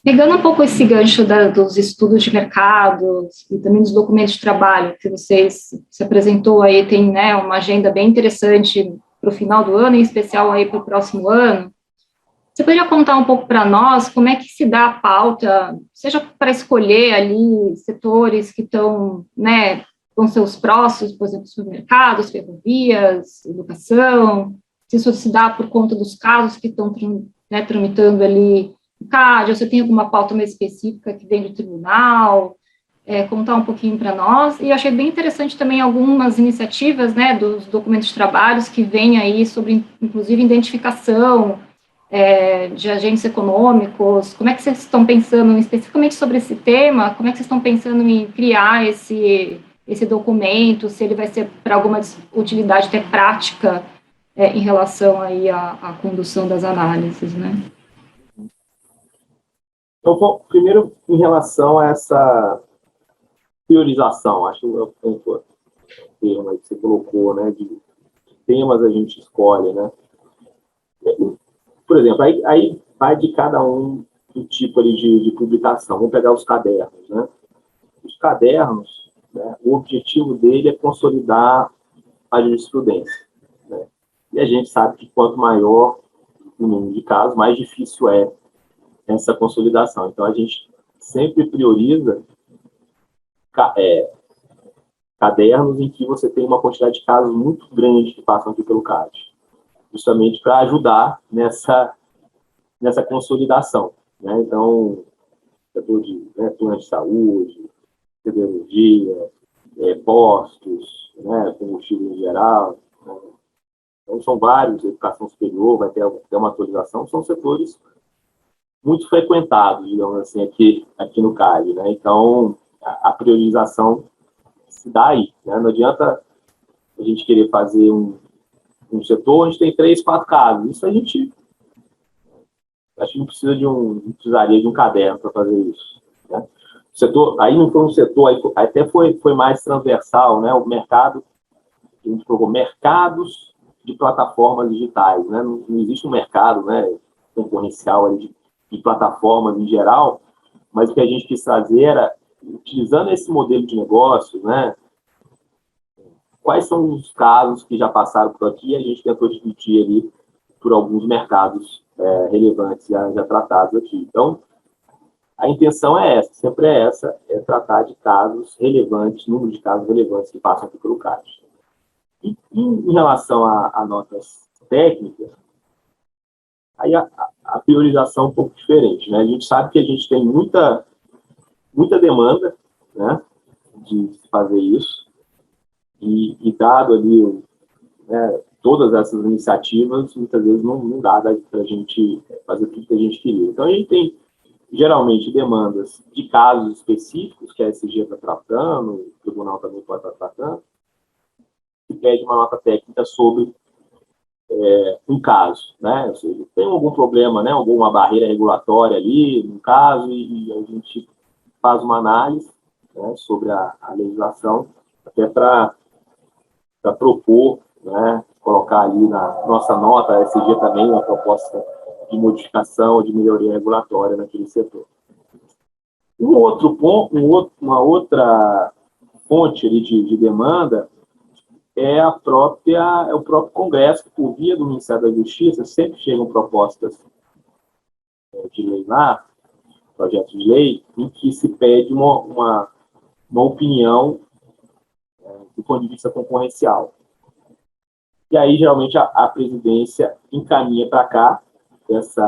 [SPEAKER 2] Pegando um pouco esse gancho dos estudos de mercado e também dos documentos de trabalho que se apresentou aí, tem, né, uma agenda bem interessante para o final do ano, em especial aí para o próximo ano. Você poderia contar um pouco para nós como é que se dá a pauta, seja para escolher ali setores que estão, né, com seus próximos, por exemplo, supermercados, ferrovias, educação, se isso se dá por conta dos casos que estão, né, tramitando ali no CAD, ou você tem alguma pauta mais específica que vem do tribunal, contar um pouquinho para nós. E eu achei bem interessante também algumas iniciativas, né, dos documentos de trabalhos que vêm aí sobre, inclusive, identificação de agentes econômicos. Como é que vocês estão pensando especificamente sobre esse tema? Como é que vocês estão pensando em criar esse documento, se ele vai ser para alguma utilidade até prática em relação aí à condução das análises, né?
[SPEAKER 3] Então, primeiro, em relação a essa priorização, acho que é o ponto que você colocou, né, de temas a gente escolhe, né? Por exemplo, aí vai de cada um o tipo ali de publicação. Vamos pegar os cadernos, né? Os cadernos, né, o objetivo dele é consolidar a jurisprudência, né? E a gente sabe que quanto maior o número de casos, mais difícil é essa consolidação. Então, a gente sempre prioriza cadernos em que você tem uma quantidade de casos muito grande que passam aqui pelo CAD, justamente para ajudar nessa consolidação, né? Então, setor de, né, plano de saúde, siderurgia, postos, né, combustível em geral, né? Então, são vários, educação superior, vai ter uma atualização, são setores muito frequentados, digamos assim, aqui no CAD, né? Então, a priorização se dá aí, né? Não adianta a gente querer fazer um setor onde tem 3, 4 casos. Isso a gente acho que não precisaria de um caderno para fazer isso, né? O setor, aí não foi um setor, aí até foi mais transversal, né? O mercado, a gente colocou mercados de plataformas digitais, né? Não existe um mercado, né, concorrencial ali de plataformas em geral, mas o que a gente quis trazer era, utilizando esse modelo de negócio, né, quais são os casos que já passaram por aqui, a gente tentou dividir ali por alguns mercados relevantes já tratados aqui. Então, a intenção é essa, sempre é essa, é tratar de casos relevantes, número de casos relevantes que passam aqui pelo CAD. E em relação a notas técnicas, aí a priorização é um pouco diferente, né? A gente sabe que a gente tem muita demanda, né, de fazer isso, e dado ali, né, todas essas iniciativas, muitas vezes não dá para a gente fazer tudo que a gente queria. Então, a gente tem geralmente demandas de casos específicos que a SG está tratando, o tribunal também pode estar tratando, e pede uma nota técnica sobre um caso, né? Ou seja, tem algum problema, né? Alguma barreira regulatória ali, no caso, e a gente faz uma análise, né, sobre a legislação, até para propor, né, colocar ali na nossa nota, a SG também, uma proposta de modificação, de melhoria regulatória naquele setor. Um outro ponto, uma outra fonte ali de demanda é o próprio Congresso, que, por via do Ministério da Justiça, sempre chegam propostas de lei lá, projetos de lei, em que se pede uma opinião do ponto de vista concorrencial. E aí, geralmente, a presidência encaminha para cá esse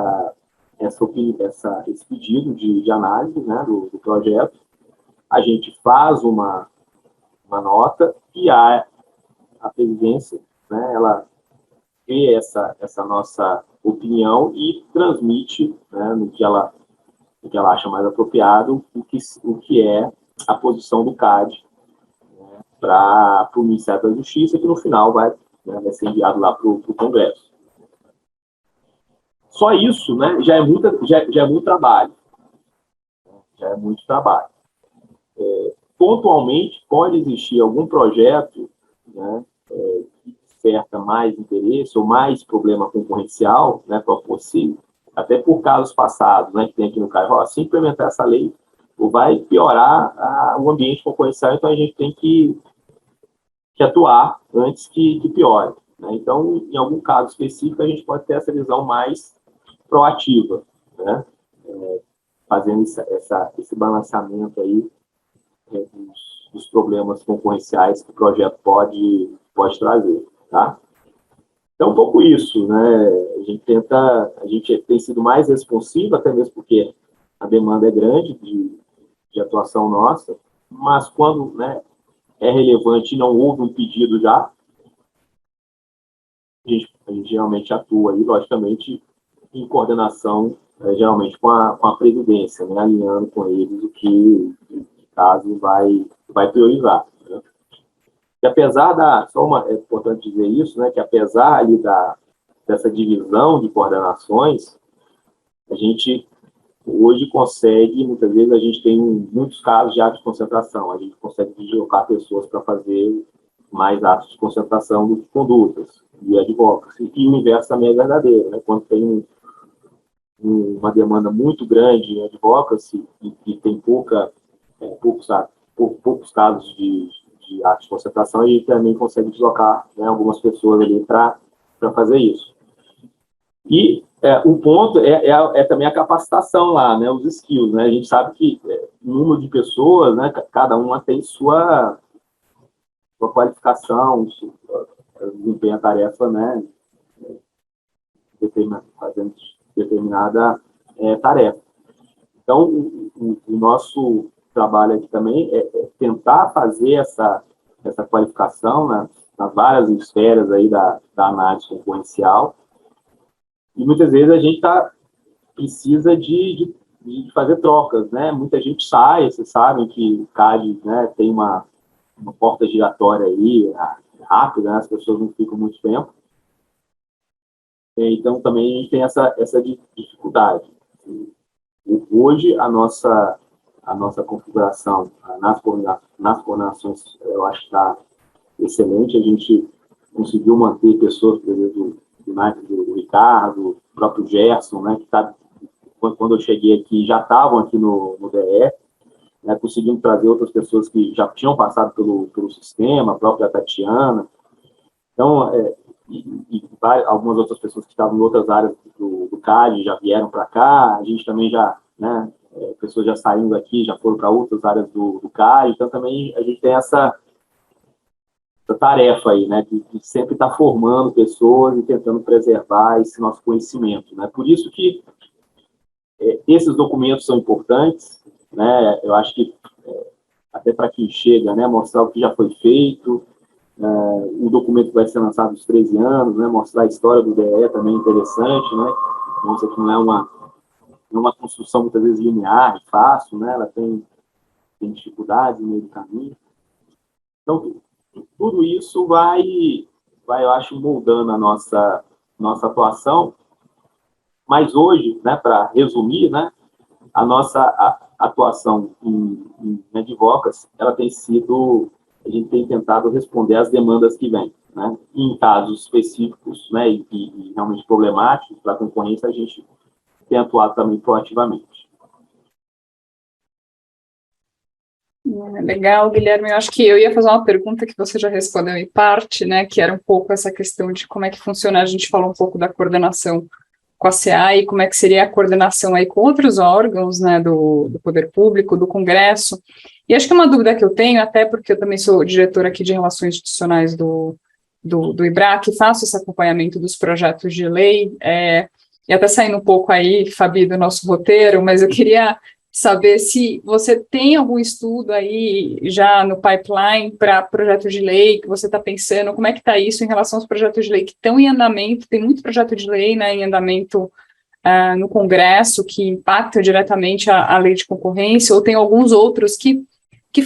[SPEAKER 3] pedido de análise, né, do projeto. A gente faz uma nota e a presidência, né, ela vê essa nossa opinião e transmite, né, no que ela acha mais apropriado, o que é a posição do CAD, né, para o Ministério da Justiça, que no final vai ser enviado lá para o Congresso. Só isso, né, já é muito trabalho. Já é muito trabalho. Pontualmente, pode existir algum projeto, né, que desperta mais interesse ou mais problema concorrencial, né, possível, até por casos passados, né, que tem aqui no Cairo, se implementar essa lei, vai piorar o ambiente concorrencial, então a gente tem que atuar antes que piore, né? Então, em algum caso específico, a gente pode ter essa visão mais proativa, né, fazendo esse balanceamento aí dos problemas concorrenciais que o projeto pode trazer, tá? Então, um pouco isso, né? A gente tem sido mais responsivo, até mesmo porque a demanda é grande de atuação nossa, mas quando, né, é relevante e não houve um pedido já, a gente geralmente atua aí, logicamente, em coordenação, geralmente com a presidência, né, alinhando com eles o que caso vai priorizar, né? E apesar é importante dizer isso, né, que apesar ali dessa divisão de coordenações, a gente hoje consegue, muitas vezes a gente tem muitos casos de atos de concentração, a gente consegue deslocar pessoas para fazer mais atos de concentração do que condutas de advocacy, e o inverso também é verdadeiro, né? Quando tem uma demanda muito grande em advocacy e tem poucos casos de atos de concentração, a gente também consegue deslocar, né, algumas pessoas ali para fazer isso. E o ponto é também a capacitação lá, né, os skills, né? A gente sabe que o número de pessoas, né, cada uma tem sua qualificação, desempenha a tarefa, né, fazendo determinada tarefa. Então, o nosso trabalho aqui também é tentar fazer essa qualificação, né, nas várias esferas aí da análise concorrencial. E muitas vezes a gente precisa de fazer trocas, né? Muita gente sai, vocês sabem que o CAD, né, tem uma porta giratória aí, rápida, né? As pessoas não ficam muito tempo. Então, também a gente tem essa dificuldade. Hoje, a nossa configuração nas coordenações, eu acho que está excelente. A gente conseguiu manter pessoas, por exemplo, do Ricardo, o próprio Gerson, né, que quando eu cheguei aqui, já estavam aqui no DE, né, conseguimos trazer outras pessoas que já tinham passado pelo sistema, a própria Tatiana. Então, algumas outras pessoas que estavam em outras áreas do CAD já vieram para cá, a gente também já, né, pessoas já saindo aqui, já foram para outras áreas do CAD, então também a gente tem essa tarefa aí, né, de sempre estar formando pessoas e tentando preservar esse nosso conhecimento, né? Por isso que esses documentos são importantes, né? Eu acho que até para quem chega, né, mostrar o que já foi feito, o documento vai ser lançado aos 13 anos, né, mostrar a história do DE também é interessante, né? Mostra que não é uma construção muitas vezes linear, fácil, né? Ela tem dificuldades no meio do caminho. Então, tudo isso vai, eu acho, moldando a nossa atuação. Mas hoje, né, para resumir, né, a nossa atuação em advocacy, ela tem sido, a gente tem tentado responder às demandas que vêm, né? Em casos específicos, né, e realmente problemáticos para a concorrência, a gente tem atuado também proativamente.
[SPEAKER 4] Legal, Guilherme. Eu acho que eu ia fazer uma pergunta que você já respondeu em parte, né, que era um pouco essa questão de como é que funciona. A gente falou um pouco da coordenação com a CA e como é que seria a coordenação aí com outros órgãos, né, do poder público, do Congresso. E acho que é uma dúvida que eu tenho, até porque eu também sou diretora aqui de Relações Institucionais do IBRAC, faço esse acompanhamento dos projetos de lei, e até saindo um pouco aí, Fabi, do nosso roteiro, mas eu queria saber se você tem algum estudo aí já no pipeline para projeto de lei que você está pensando, como é que está isso em relação aos projetos de lei que estão em andamento, tem muito projeto de lei, né, em andamento no Congresso que impacta diretamente a lei de concorrência, ou tem alguns outros que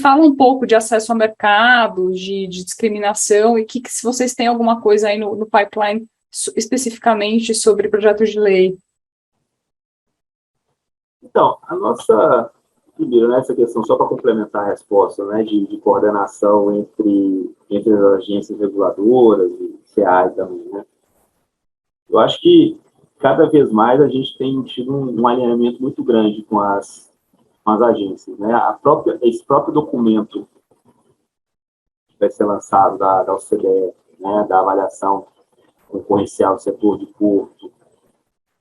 [SPEAKER 4] falam um pouco de acesso ao mercado, de discriminação, e que se vocês têm alguma coisa aí no pipeline especificamente sobre projetos de lei.
[SPEAKER 3] Então, a nossa, primeiro, né, essa questão, só para complementar a resposta, né, de coordenação entre as agências reguladoras e CEA também, né, eu acho que cada vez mais a gente tem tido um alinhamento muito grande com as agências, né, esse próprio documento que vai ser lançado da OCDE, né, da avaliação concorrencial do setor de porto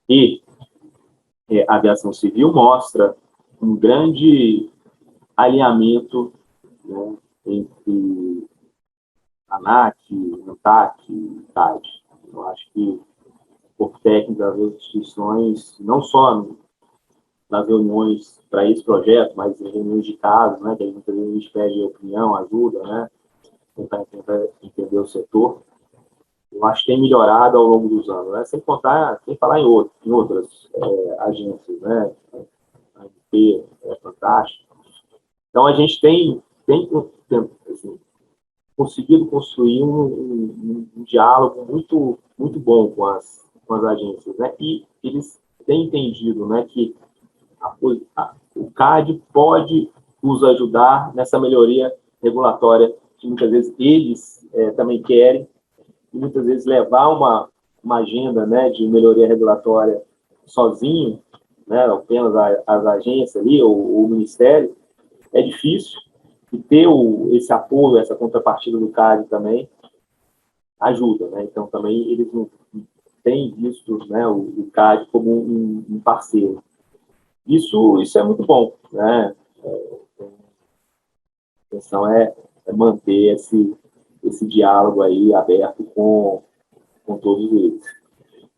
[SPEAKER 3] e a aviação civil, mostra um grande alinhamento, né, entre ANAC, ANTAC e TAD. Eu acho que, por técnicos das instituições, não só nas reuniões para esse projeto, mas em reuniões de casos, né, que muitas vezes a gente pede opinião, ajuda, né, tentar entender o setor, eu acho que tem melhorado ao longo dos anos, né? Sem falar em outras agências, né? A ANP é fantástico. Então, a gente tem assim, conseguido construir um diálogo muito, muito bom com as agências, né? E eles têm entendido, né, que o CAD pode nos ajudar nessa melhoria regulatória que muitas vezes eles também querem, e muitas vezes levar uma agenda, né, de melhoria regulatória sozinho, né, apenas as agências ali, ou o Ministério, é difícil, e ter esse apoio, essa contrapartida do CAD também ajuda, né? Então, também eles não têm visto, né, o CAD como um parceiro. Isso é muito bom, né? A intenção é manter esse diálogo aí aberto com todos eles.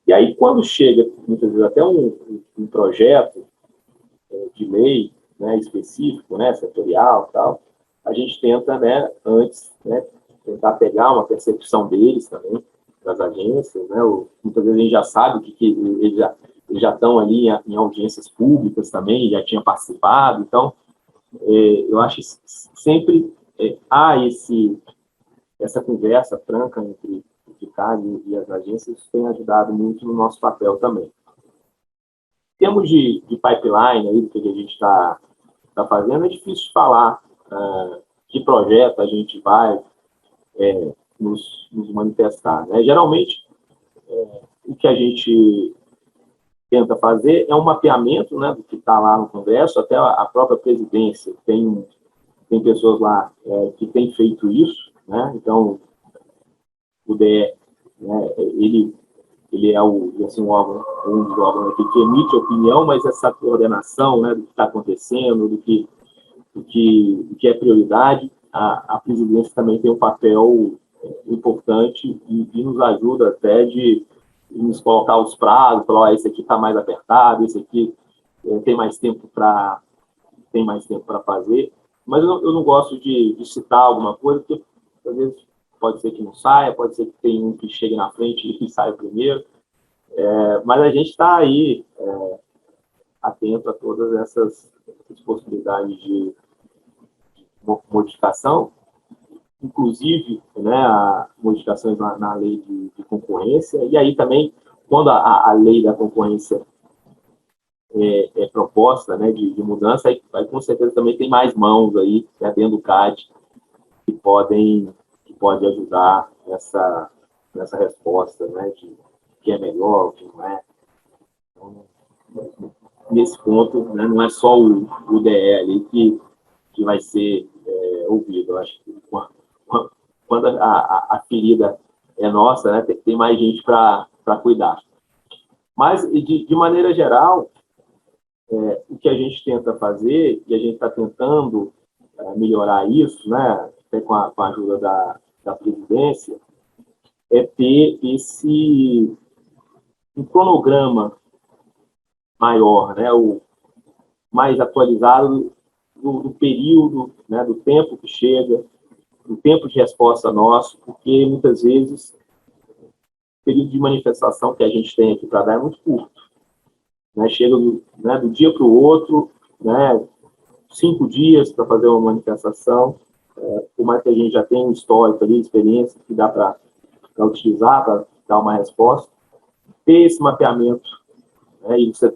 [SPEAKER 3] E aí, quando chega, muitas vezes, até um projeto de lei, né, específico, né, setorial e tal, a gente tenta, né, antes, né, tentar pegar uma percepção deles também, das agências, né, muitas vezes a gente já sabe que eles já estão ali em audiências públicas também, já tinham participado, então, eu acho que sempre há essa conversa franca entre o CAD e as agências, isso tem ajudado muito no nosso papel também. Em termos de pipeline, aí, do que a gente está fazendo, é difícil falar que projeto a gente vai nos manifestar, né? Geralmente, o que a gente tenta fazer é um mapeamento, né, do que está lá no Congresso, até a própria presidência tem pessoas lá que têm feito isso, né? Então, o DE, né, ele é assim, um dos órgãos que emite opinião, mas essa coordenação, né, do que está acontecendo, do que é prioridade, a presidência também tem um papel importante e nos ajuda até de nos colocar os prazos, falar, esse aqui está mais apertado, esse aqui tem mais tempo para fazer, mas eu não gosto de citar alguma coisa, porque às vezes pode ser que não saia, pode ser que tenha um que chegue na frente e que saia primeiro, mas a gente está aí atento a todas essas possibilidades de modificação, inclusive, né, modificações na lei de concorrência, e aí também, quando a lei da concorrência é proposta, né, de mudança, aí com certeza também tem mais mãos aí, né, dentro do CAD, que podem ajudar nessa resposta, né, de o que é melhor, o que não é. Então, nesse ponto, né, não é só o DE ali que vai ser ouvido. Eu acho que quando a ferida é nossa, né, tem mais gente para cuidar. Mas, de maneira geral, o que a gente tenta fazer, e a gente está tentando melhorar isso, né, até com a ajuda da presidência, é ter um cronograma maior, né, o mais atualizado do período, né, do tempo que chega, do tempo de resposta nosso, porque muitas vezes o período de manifestação que a gente tem aqui para dar é muito curto. Né, chega do dia para o outro, né, 5 dias para fazer uma manifestação, por mais que a gente já tenha um histórico ali, experiência que dá para utilizar, para dar uma resposta, ter esse mapeamento, né, e você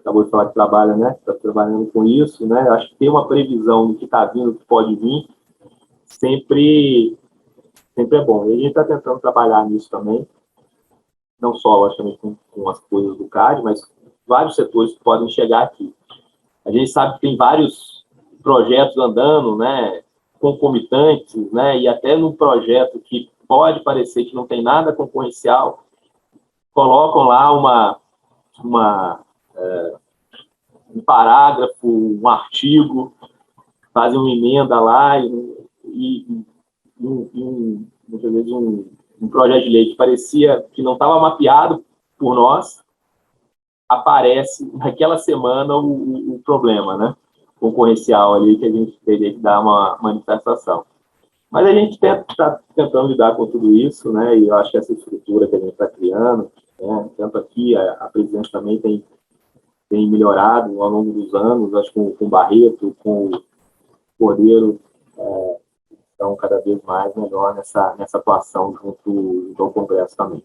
[SPEAKER 3] acabou de falar que trabalha, né, está trabalhando com isso, né, acho que ter uma previsão do que está vindo, do que pode vir, sempre é bom. E a gente está tentando trabalhar nisso também, não só, logicamente, com as coisas do CAD, mas vários setores que podem chegar aqui. A gente sabe que tem vários projetos andando, né, concomitantes, né, e até no projeto que pode parecer que não tem nada concorrencial, colocam lá um parágrafo, um artigo, fazem uma emenda lá e muitas vezes um projeto de lei que parecia que não estava mapeado por nós, aparece naquela semana o problema, né, concorrencial ali, que a gente teria que dar uma manifestação. Mas a gente está tentando lidar com tudo isso, né, e eu acho que essa estrutura que a gente está criando, né, tanto aqui, a presidente também tem melhorado ao longo dos anos, acho que com o Barreto, com o Cordeiro, estão cada vez mais melhor nessa atuação junto ao Congresso também.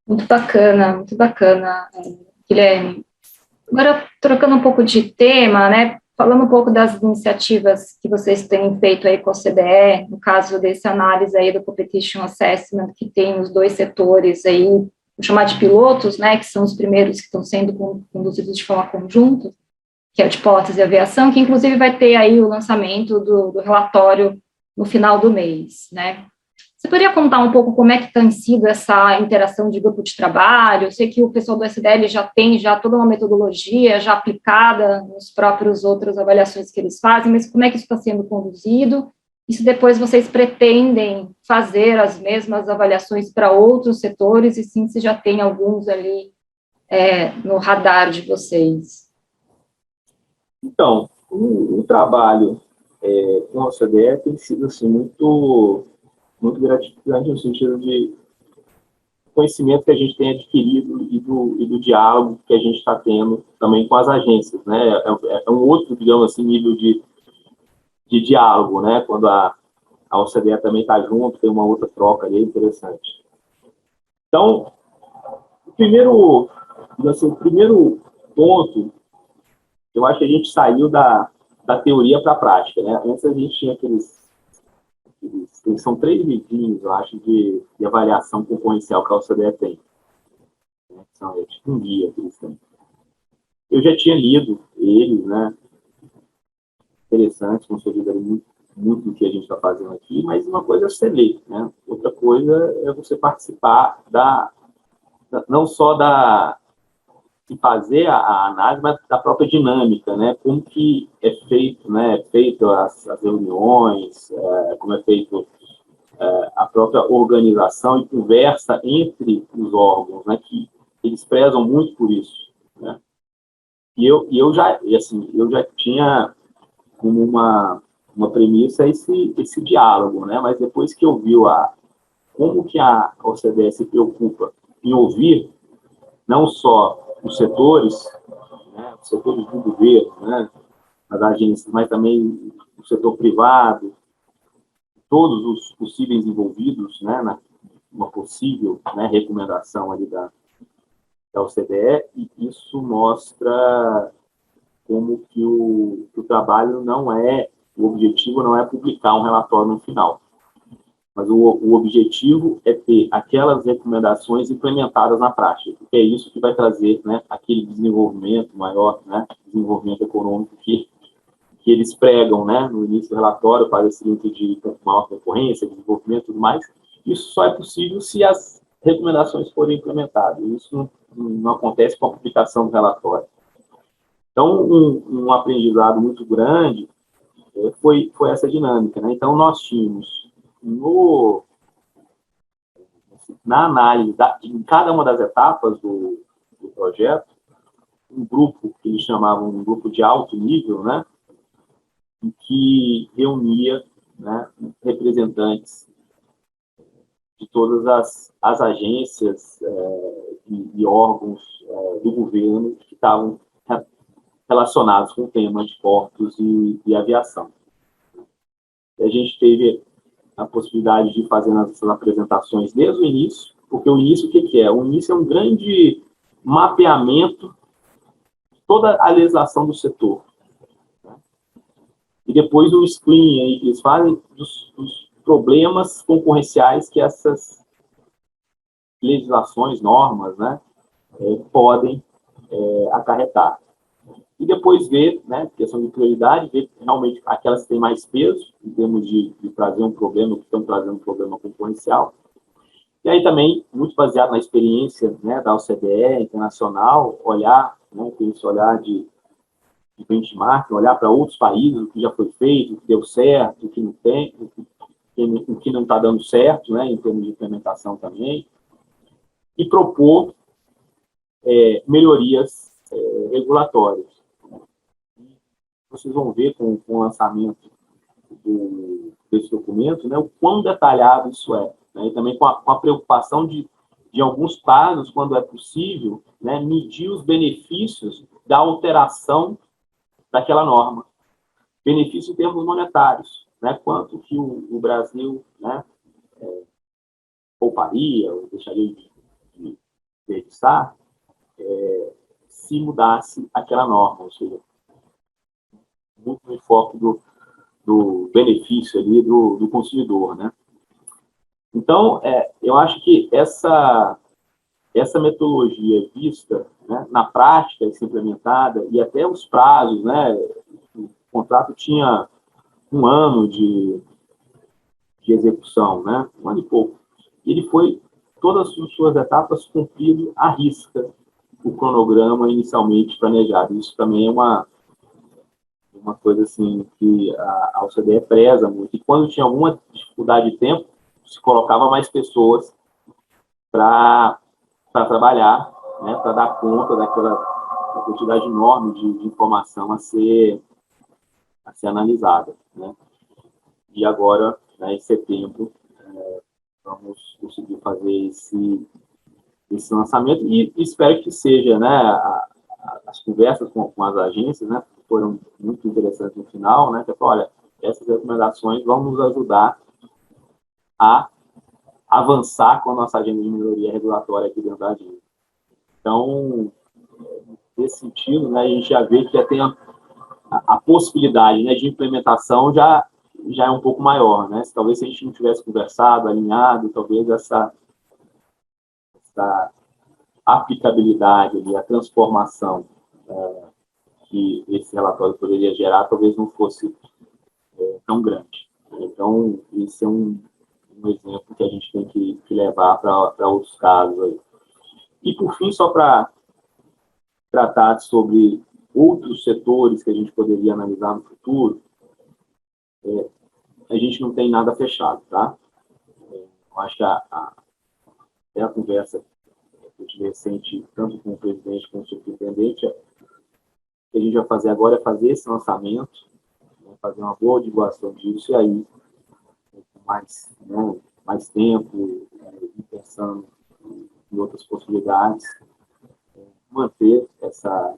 [SPEAKER 2] Muito bacana, Guilherme. Agora, trocando um pouco de tema, né, falando um pouco das iniciativas que vocês têm feito aí com a OCDE, no caso dessa análise aí do Competition Assessment, que tem os 2 setores aí, vou chamar de pilotos, né, que são os primeiros que estão sendo conduzidos de forma conjunta, que é o de portas e aviação, que inclusive vai ter aí o lançamento do relatório no final do mês, né. Você poderia contar um pouco como é que tem sido essa interação de grupo de trabalho? Eu sei que o pessoal do SDL já tem toda uma metodologia já aplicada nos próprios outras avaliações que eles fazem, mas como é que isso está sendo conduzido? E se depois vocês pretendem fazer as mesmas avaliações para outros setores, e sim, se já tem alguns ali no radar de vocês?
[SPEAKER 3] Então, o trabalho com a OCDE tem sido assim, muito gratificante no sentido de conhecimento que a gente tem adquirido e do diálogo que a gente está tendo também com as agências, né? É um outro, digamos assim, nível de diálogo, né? Quando a OCDE também está junto, tem uma outra troca ali interessante. Então, o primeiro ponto, eu acho que a gente saiu da teoria para a prática, né? Antes a gente tinha são 3 livrinhos, eu acho, de avaliação concorrencial que a OCDE tem. É tipo um guia que eles têm. Eu já tinha lido eles, né? Interessantes, consolidaram muito do que a gente está fazendo aqui, mas uma coisa é você ler, né? Outra coisa é você participar não só de fazer a análise, mas da própria dinâmica, né? Como que é feito, né? Feito as reuniões, como é feito a própria organização e conversa entre os órgãos, né? Que eles prezam muito por isso, né? E eu já tinha como uma premissa esse diálogo, né? Mas depois que eu vi como que a OCDE se preocupa em ouvir, não só os setores do governo, né, as agências, mas também o setor privado, todos os possíveis envolvidos, né, numa possível, né, recomendação ali da OCDE, e isso mostra como que o trabalho o objetivo não é publicar um relatório no final, mas o objetivo é ter aquelas recomendações implementadas na prática, porque é isso que vai trazer, né, aquele desenvolvimento maior, né, desenvolvimento econômico que eles pregam, né, no início do relatório, para esse link de maior concorrência, desenvolvimento e tudo mais. Isso só é possível se as recomendações forem implementadas. Isso não acontece com a publicação do relatório. Então, um aprendizado muito grande foi essa dinâmica, né? Então, nós tínhamos, na análise em cada uma das etapas do projeto, um grupo que eles chamavam um grupo de alto nível, né, que reunia, né, representantes de todas as agências e órgãos do governo que estavam relacionados com o tema de portos e aviação. A gente teve a possibilidade de fazer essas apresentações desde o início, porque o início, o que é? O início é um grande mapeamento de toda a legislação do setor. E depois o screening aí que eles fazem dos problemas concorrenciais que essas legislações, normas, né, podem acarretar. E depois ver, né, questão de prioridade, ver realmente aquelas que têm mais peso, em termos de trazer um problema, que estão trazendo um problema concorrencial. E aí também, muito baseado na experiência, né, da OCDE internacional, olhar, né, ter esse olhar de benchmark, olhar para outros países, o que já foi feito, o que deu certo, o que não tem, o que não está dando certo, né, em termos de implementação também, e propor melhorias regulatórias. Vocês vão ver com o lançamento desse documento, né, o quão detalhado isso é, né, e também com a preocupação de alguns casos, quando é possível, né, medir os benefícios da alteração daquela norma. Benefício em termos monetários, né, quanto que o Brasil, né, pouparia, ou deixaria de desperdiçar, se mudasse aquela norma, ou seja, muito no foco do benefício ali do consumidor, né? Então, eu acho que essa metodologia vista, né, na prática, e implementada, e até os prazos, né, o contrato tinha 1 ano de execução, né, 1 ano e pouco. Ele foi, todas as suas etapas, cumprido à risca o cronograma inicialmente planejado. Isso também é uma coisa assim que a OCDE preza muito. E quando tinha alguma dificuldade de tempo, se colocava mais pessoas para trabalhar, né, para dar conta daquela quantidade enorme de informação a ser analisada, né? E agora, né, em setembro, vamos conseguir fazer esse lançamento e espero que seja, né, as conversas com as agências, né, foram muito interessantes no final, né, que olha, essas recomendações vão nos ajudar a avançar com a nossa agenda de melhoria regulatória aqui dentro da agência. Então, nesse sentido, né, a gente já vê que já tem a possibilidade, né, de implementação já é um pouco maior, né? Talvez se a gente não tivesse conversado, alinhado, talvez essa aplicabilidade ali, a transformação que esse relatório poderia gerar, talvez não fosse tão grande. Então, esse é um exemplo que a gente tem que levar para outros casos aí. E, por fim, só para tratar sobre outros setores que a gente poderia analisar no futuro, a gente não tem nada fechado, tá? Eu acho que a conversa que eu tive recente, tanto com o presidente como com o superintendente, o que a gente vai fazer agora é fazer esse lançamento, né, fazer uma boa divulgação disso, e aí, com mais tempo, pensando em outras possibilidades, manter essa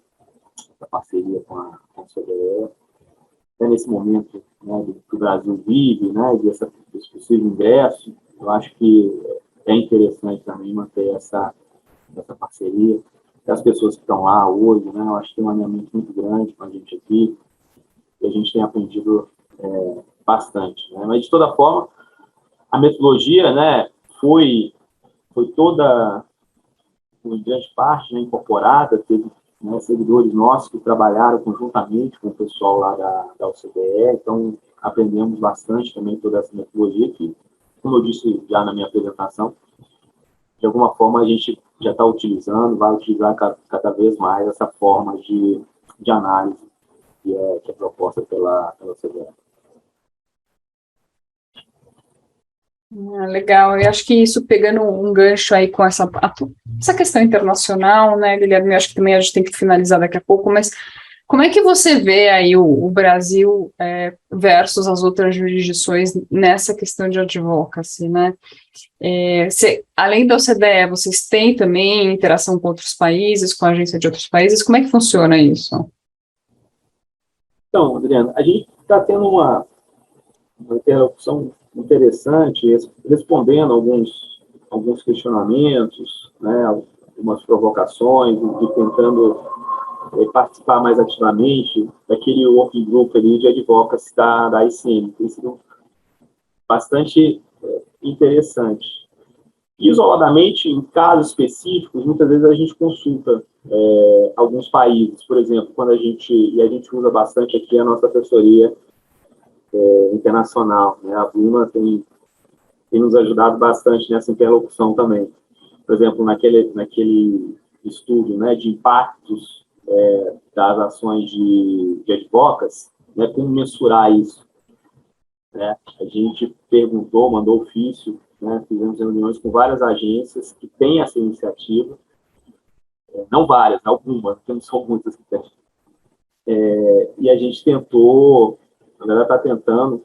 [SPEAKER 3] parceria com a CDE, até nesse momento, né, que o Brasil vive, né, desse possível ingresso. Eu acho que é interessante também manter essa parceria. As pessoas que estão lá hoje, né, eu acho que tem um alinhamento muito grande com a gente aqui, e a gente tem aprendido bastante, né? Mas, de toda forma, a metodologia, né, foi toda, em grande parte, né, incorporada. Teve, né, servidores nossos que trabalharam conjuntamente com o pessoal lá da OCDE, então aprendemos bastante também toda essa metodologia que, como eu disse já na minha apresentação, de alguma forma a gente já está utilizando, vai utilizar cada vez mais essa forma de análise que é proposta pela OCDE.
[SPEAKER 4] Legal, eu acho que isso, pegando um gancho aí com essa questão internacional, né, Guilherme, eu acho que também a gente tem que finalizar daqui a pouco, mas como é que você vê aí o Brasil versus as outras jurisdições nessa questão de advocacy, né? Além da OCDE, vocês têm também interação com outros países, com a agência de outros países? Como é que funciona isso?
[SPEAKER 3] Então, Adriana, a gente está tendo uma interlocução interessante, respondendo alguns questionamentos, né, algumas provocações, e tentando participar mais ativamente daquele working group ali de advocacy da ICM. Tem sido bastante interessante. Isoladamente, em casos específicos, muitas vezes a gente consulta alguns países. Por exemplo, quando a gente usa bastante aqui a nossa assessoria internacional, né? A Bruna tem nos ajudado bastante nessa interlocução também. Por exemplo, naquele estudo, né, de impactos das ações de advocacy, né, como mensurar isso, né? A gente perguntou, mandou ofício, né, fizemos reuniões com várias agências que têm essa iniciativa, não várias, algumas, porque não são muitas que têm. E a gente tentou, na verdade está tentando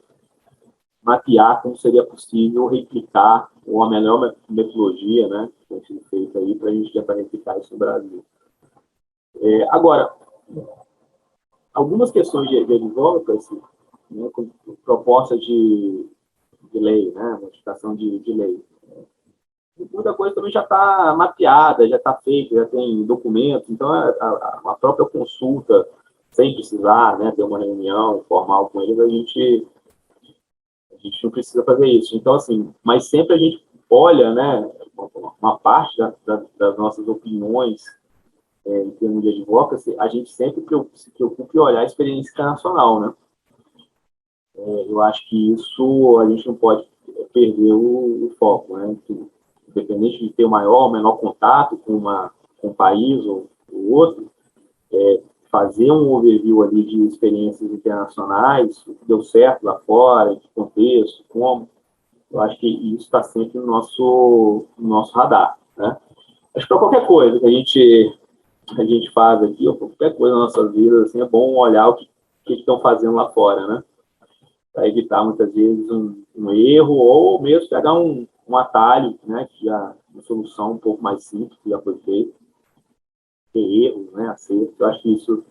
[SPEAKER 3] mapear como seria possível replicar uma melhor metodologia, né, que tem sido feita aí, para a gente tentar replicar isso no Brasil. Agora, algumas questões de advocacy, né, com proposta de lei, né, modificação de lei, muita coisa também já está mapeada, já está feita, já tem documentos, então a própria consulta, sem precisar, né, ter uma reunião formal com eles, a gente não precisa fazer isso. Então, assim, mas sempre a gente olha, né, uma parte das nossas opiniões em termos de advocacy, a gente sempre se preocupa em olhar a experiência internacional, né? Eu acho que isso a gente não pode perder o foco, né? Independente de ter o maior ou menor contato com um país ou outro, fazer um overview ali de experiências internacionais, o que deu certo lá fora, em que contexto, como. Eu acho que isso está sempre no nosso radar, né? Acho que para qualquer coisa que a gente faz aqui, ou qualquer coisa na nossa vida, assim, é bom olhar o que estão fazendo lá fora, né? Para evitar, muitas vezes, um erro, ou mesmo pegar um atalho, né? Que já uma solução um pouco mais simples, que já foi feita. Ter erros, né? Acertos. Eu acho que isso,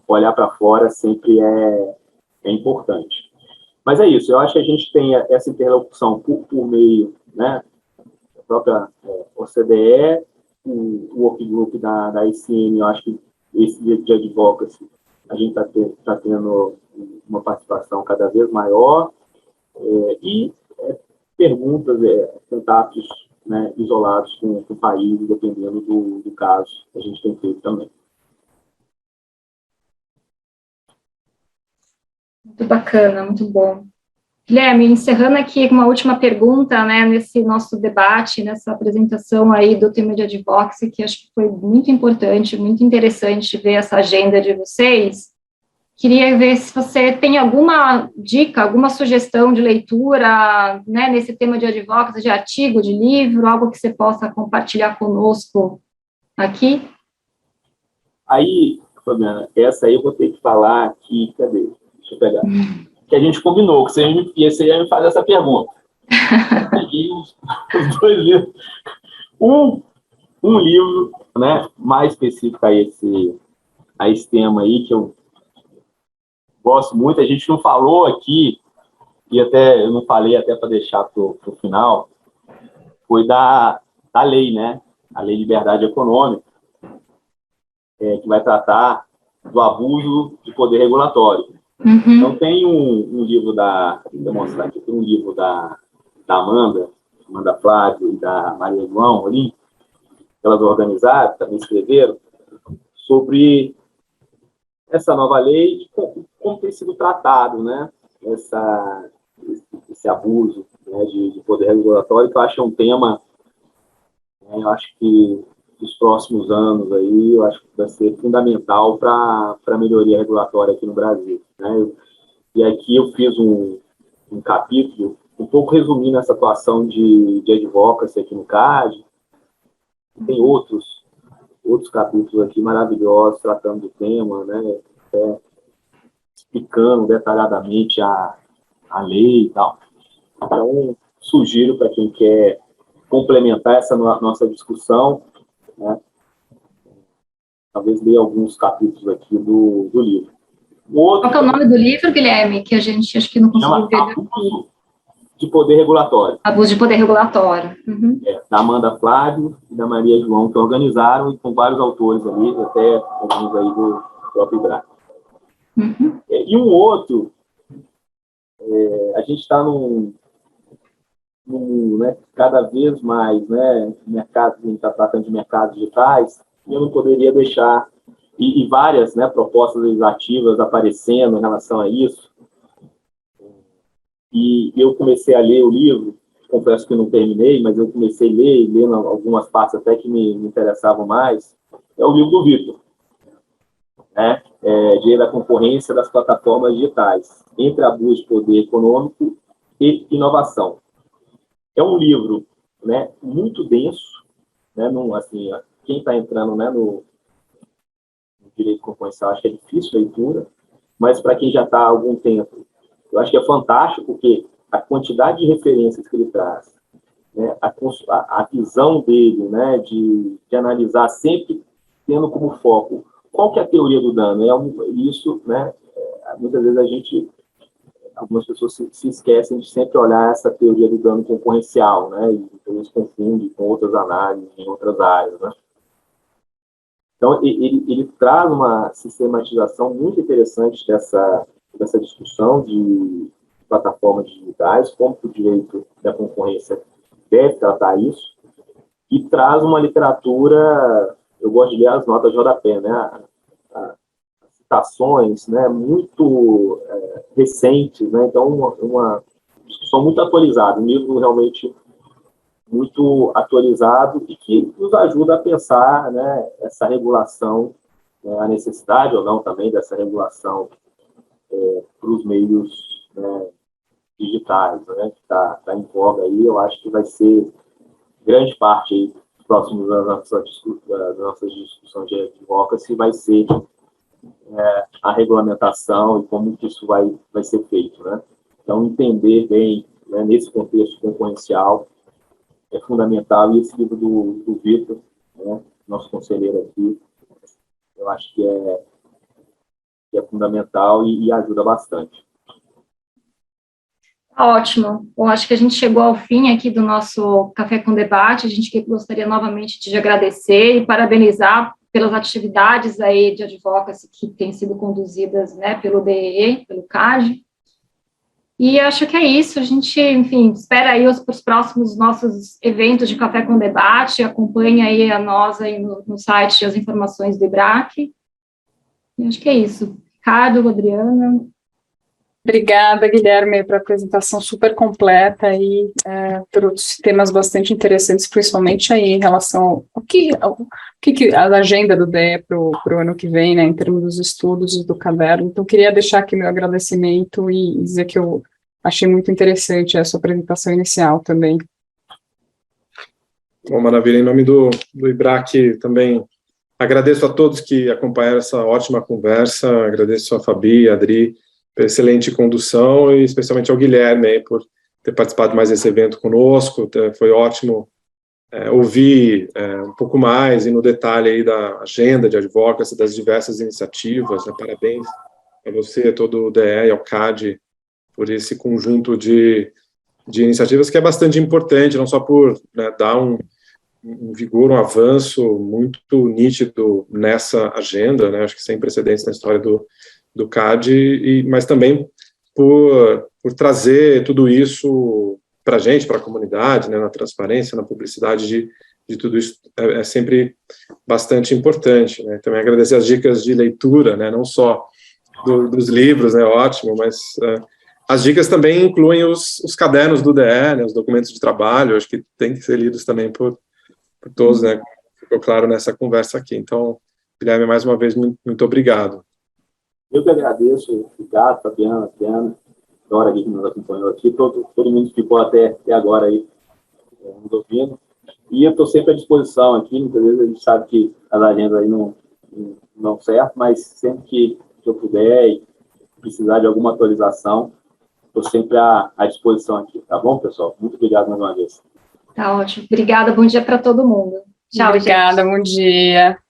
[SPEAKER 3] olhar para fora sempre é importante. Mas é isso, eu acho que a gente tem essa interlocução por meio, né, da própria OCDE, o working group da ICM. Eu acho que esse de advocacy, a gente está tendo uma participação cada vez maior, e perguntas, contatos, né, isolados com o país, dependendo do caso, a gente tem feito também.
[SPEAKER 2] Muito bacana, muito bom. Guilherme, encerrando aqui uma última pergunta, né, nesse nosso debate, nessa apresentação aí do tema de advocacy, que acho que foi muito importante, muito interessante ver essa agenda de vocês. Queria ver se você tem alguma dica, alguma sugestão de leitura, né, nesse tema de advocacy, de artigo, de livro, algo que você possa compartilhar conosco aqui? Aí,
[SPEAKER 3] Fabiana, essa aí eu vou ter que falar aqui, cadê? Deixa eu pegar. Que a gente combinou, que você ia me fazer essa pergunta. Eu peguei os dois livros. Um livro né, mais específica a esse tema aí, que eu gosto muito. A gente não falou aqui, e até eu não falei até para deixar para o final, foi da lei, né? A Lei de Liberdade Econômica, que vai tratar do abuso de poder regulatório.
[SPEAKER 2] Uhum.
[SPEAKER 3] Então, tem um livro vou demonstrar aqui, tem um livro da Amanda Flávio e da Maria João ali, elas organizaram, também escreveram, sobre essa nova lei e como tem sido tratado, né, esse abuso, né, de poder regulatório, que eu acho que é um tema, né, eu acho que nos próximos anos aí, eu acho que vai ser fundamental para a melhoria regulatória aqui no Brasil, né? E aqui eu fiz um capítulo, um pouco resumindo essa atuação de advocacy aqui no CAD. Tem outros capítulos aqui maravilhosos tratando do tema, né? Explicando detalhadamente a lei e tal. Então, sugiro para quem quer complementar essa nossa discussão, né? Talvez ler alguns capítulos aqui do livro.
[SPEAKER 2] Qual que é o nome do livro, Guilherme? Que a gente acho que não conseguiu ver.
[SPEAKER 3] Abuso de Poder Regulatório.
[SPEAKER 2] Abuso de Poder Regulatório. Uhum.
[SPEAKER 3] Da Amanda Flávio e da Maria João, que organizaram, e com vários autores ali, até alguns aí do próprio IBRAC.
[SPEAKER 2] Uhum.
[SPEAKER 3] E um outro, a gente está né, cada vez mais, né, mercado, a gente está tratando de mercados digitais, e eu não poderia deixar, e várias, né, propostas legislativas aparecendo em relação a isso. E eu comecei a ler o livro, confesso que não terminei, mas eu comecei a ler, lendo algumas partes até que me interessavam mais. É o livro do Vitor, né? Direito da concorrência das plataformas digitais, entre abuso de poder econômico e inovação. É um livro, né, muito denso, né? Assim, quem está entrando, né, no direito concorrencial, acho que é difícil a leitura, mas para quem já está há algum tempo, eu acho que é fantástico, porque a quantidade de referências que ele traz, né, a visão dele, né, de analisar sempre tendo como foco qual que é a teoria do dano. Isso, né, muitas vezes algumas pessoas se esquecem de sempre olhar essa teoria do dano concorrencial, né, e eles confundem com outras análises em outras áreas, né. Então, ele traz uma sistematização muito interessante dessa discussão de plataformas digitais, como o direito da concorrência deve tratar isso, e traz uma literatura, eu gosto de ler as notas de rodapé, né, as citações, né, muito recentes, né, então uma discussão muito atualizada, um livro realmente muito atualizado e que nos ajuda a pensar, né, essa regulação, né, a necessidade ou não também dessa regulação para os meios, né, digitais, né, que está em voga aí. Eu acho que vai ser grande parte aí dos próximos anos das nossas discussões de advocacy vai ser a regulamentação e como que isso vai ser feito, né? Então, entender bem, né, nesse contexto concorrencial é fundamental, e esse livro do Vitor, né, nosso conselheiro aqui, eu acho que é fundamental e ajuda bastante.
[SPEAKER 2] Ótimo. Bom, acho que a gente chegou ao fim aqui do nosso Café com Debate. A gente gostaria novamente de agradecer e parabenizar pelas atividades aí de advocacy que têm sido conduzidas, né, pelo DEE, pelo CAD. E acho que é isso. A gente, enfim, espera aí os próximos nossos eventos de Café com Debate. Acompanha aí a nós aí no site as informações do IBRAC. E acho que é isso. Ricardo, Adriana.
[SPEAKER 4] Obrigada, Guilherme, para a apresentação super completa e trouxe temas bastante interessantes, principalmente aí em relação ao que a agenda do DEE para o ano que vem, né, em termos dos estudos e do caderno. Então, queria deixar aqui meu agradecimento e dizer que eu achei muito interessante a sua apresentação inicial também.
[SPEAKER 1] Bom, maravilha. Em nome do IBRAC também agradeço a todos que acompanharam essa ótima conversa, agradeço a Fabi, a Adri, pela excelente condução, e especialmente ao Guilherme aí, por ter participado mais desse evento conosco. Foi ótimo ouvir um pouco mais e no detalhe aí da agenda de advocacy, das diversas iniciativas, né? Parabéns a você, a todo o DE e ao CAD, por esse conjunto de iniciativas que é bastante importante, não só por, né, dar um vigor, um avanço muito nítido nessa agenda, né? Acho que sem precedentes na história do CAD, mas também por trazer tudo isso para a gente, para a comunidade, né, na transparência, na publicidade de tudo isso, é sempre bastante importante, né? Também agradecer as dicas de leitura, né, não só dos livros, né, ótimo, mas as dicas também incluem os cadernos do DE, né, os documentos de trabalho, acho que tem que ser lidos também por todos, né, ficou claro nessa conversa aqui. Então, Guilherme, mais uma vez, muito obrigado.
[SPEAKER 3] Eu que agradeço, Ricardo, Fabiana, Dora aqui que nos acompanhou aqui, todo mundo que ficou até agora aí nos ouvindo. E eu estou sempre à disposição aqui, muitas vezes a gente sabe que as agendas aí não certo, mas sempre que eu puder e precisar de alguma atualização, estou sempre à disposição aqui, tá bom, pessoal? Muito obrigado mais uma vez.
[SPEAKER 2] Tá ótimo. Obrigada, bom dia para todo mundo. Tchau,
[SPEAKER 4] Obrigada,
[SPEAKER 2] gente.
[SPEAKER 4] Bom dia.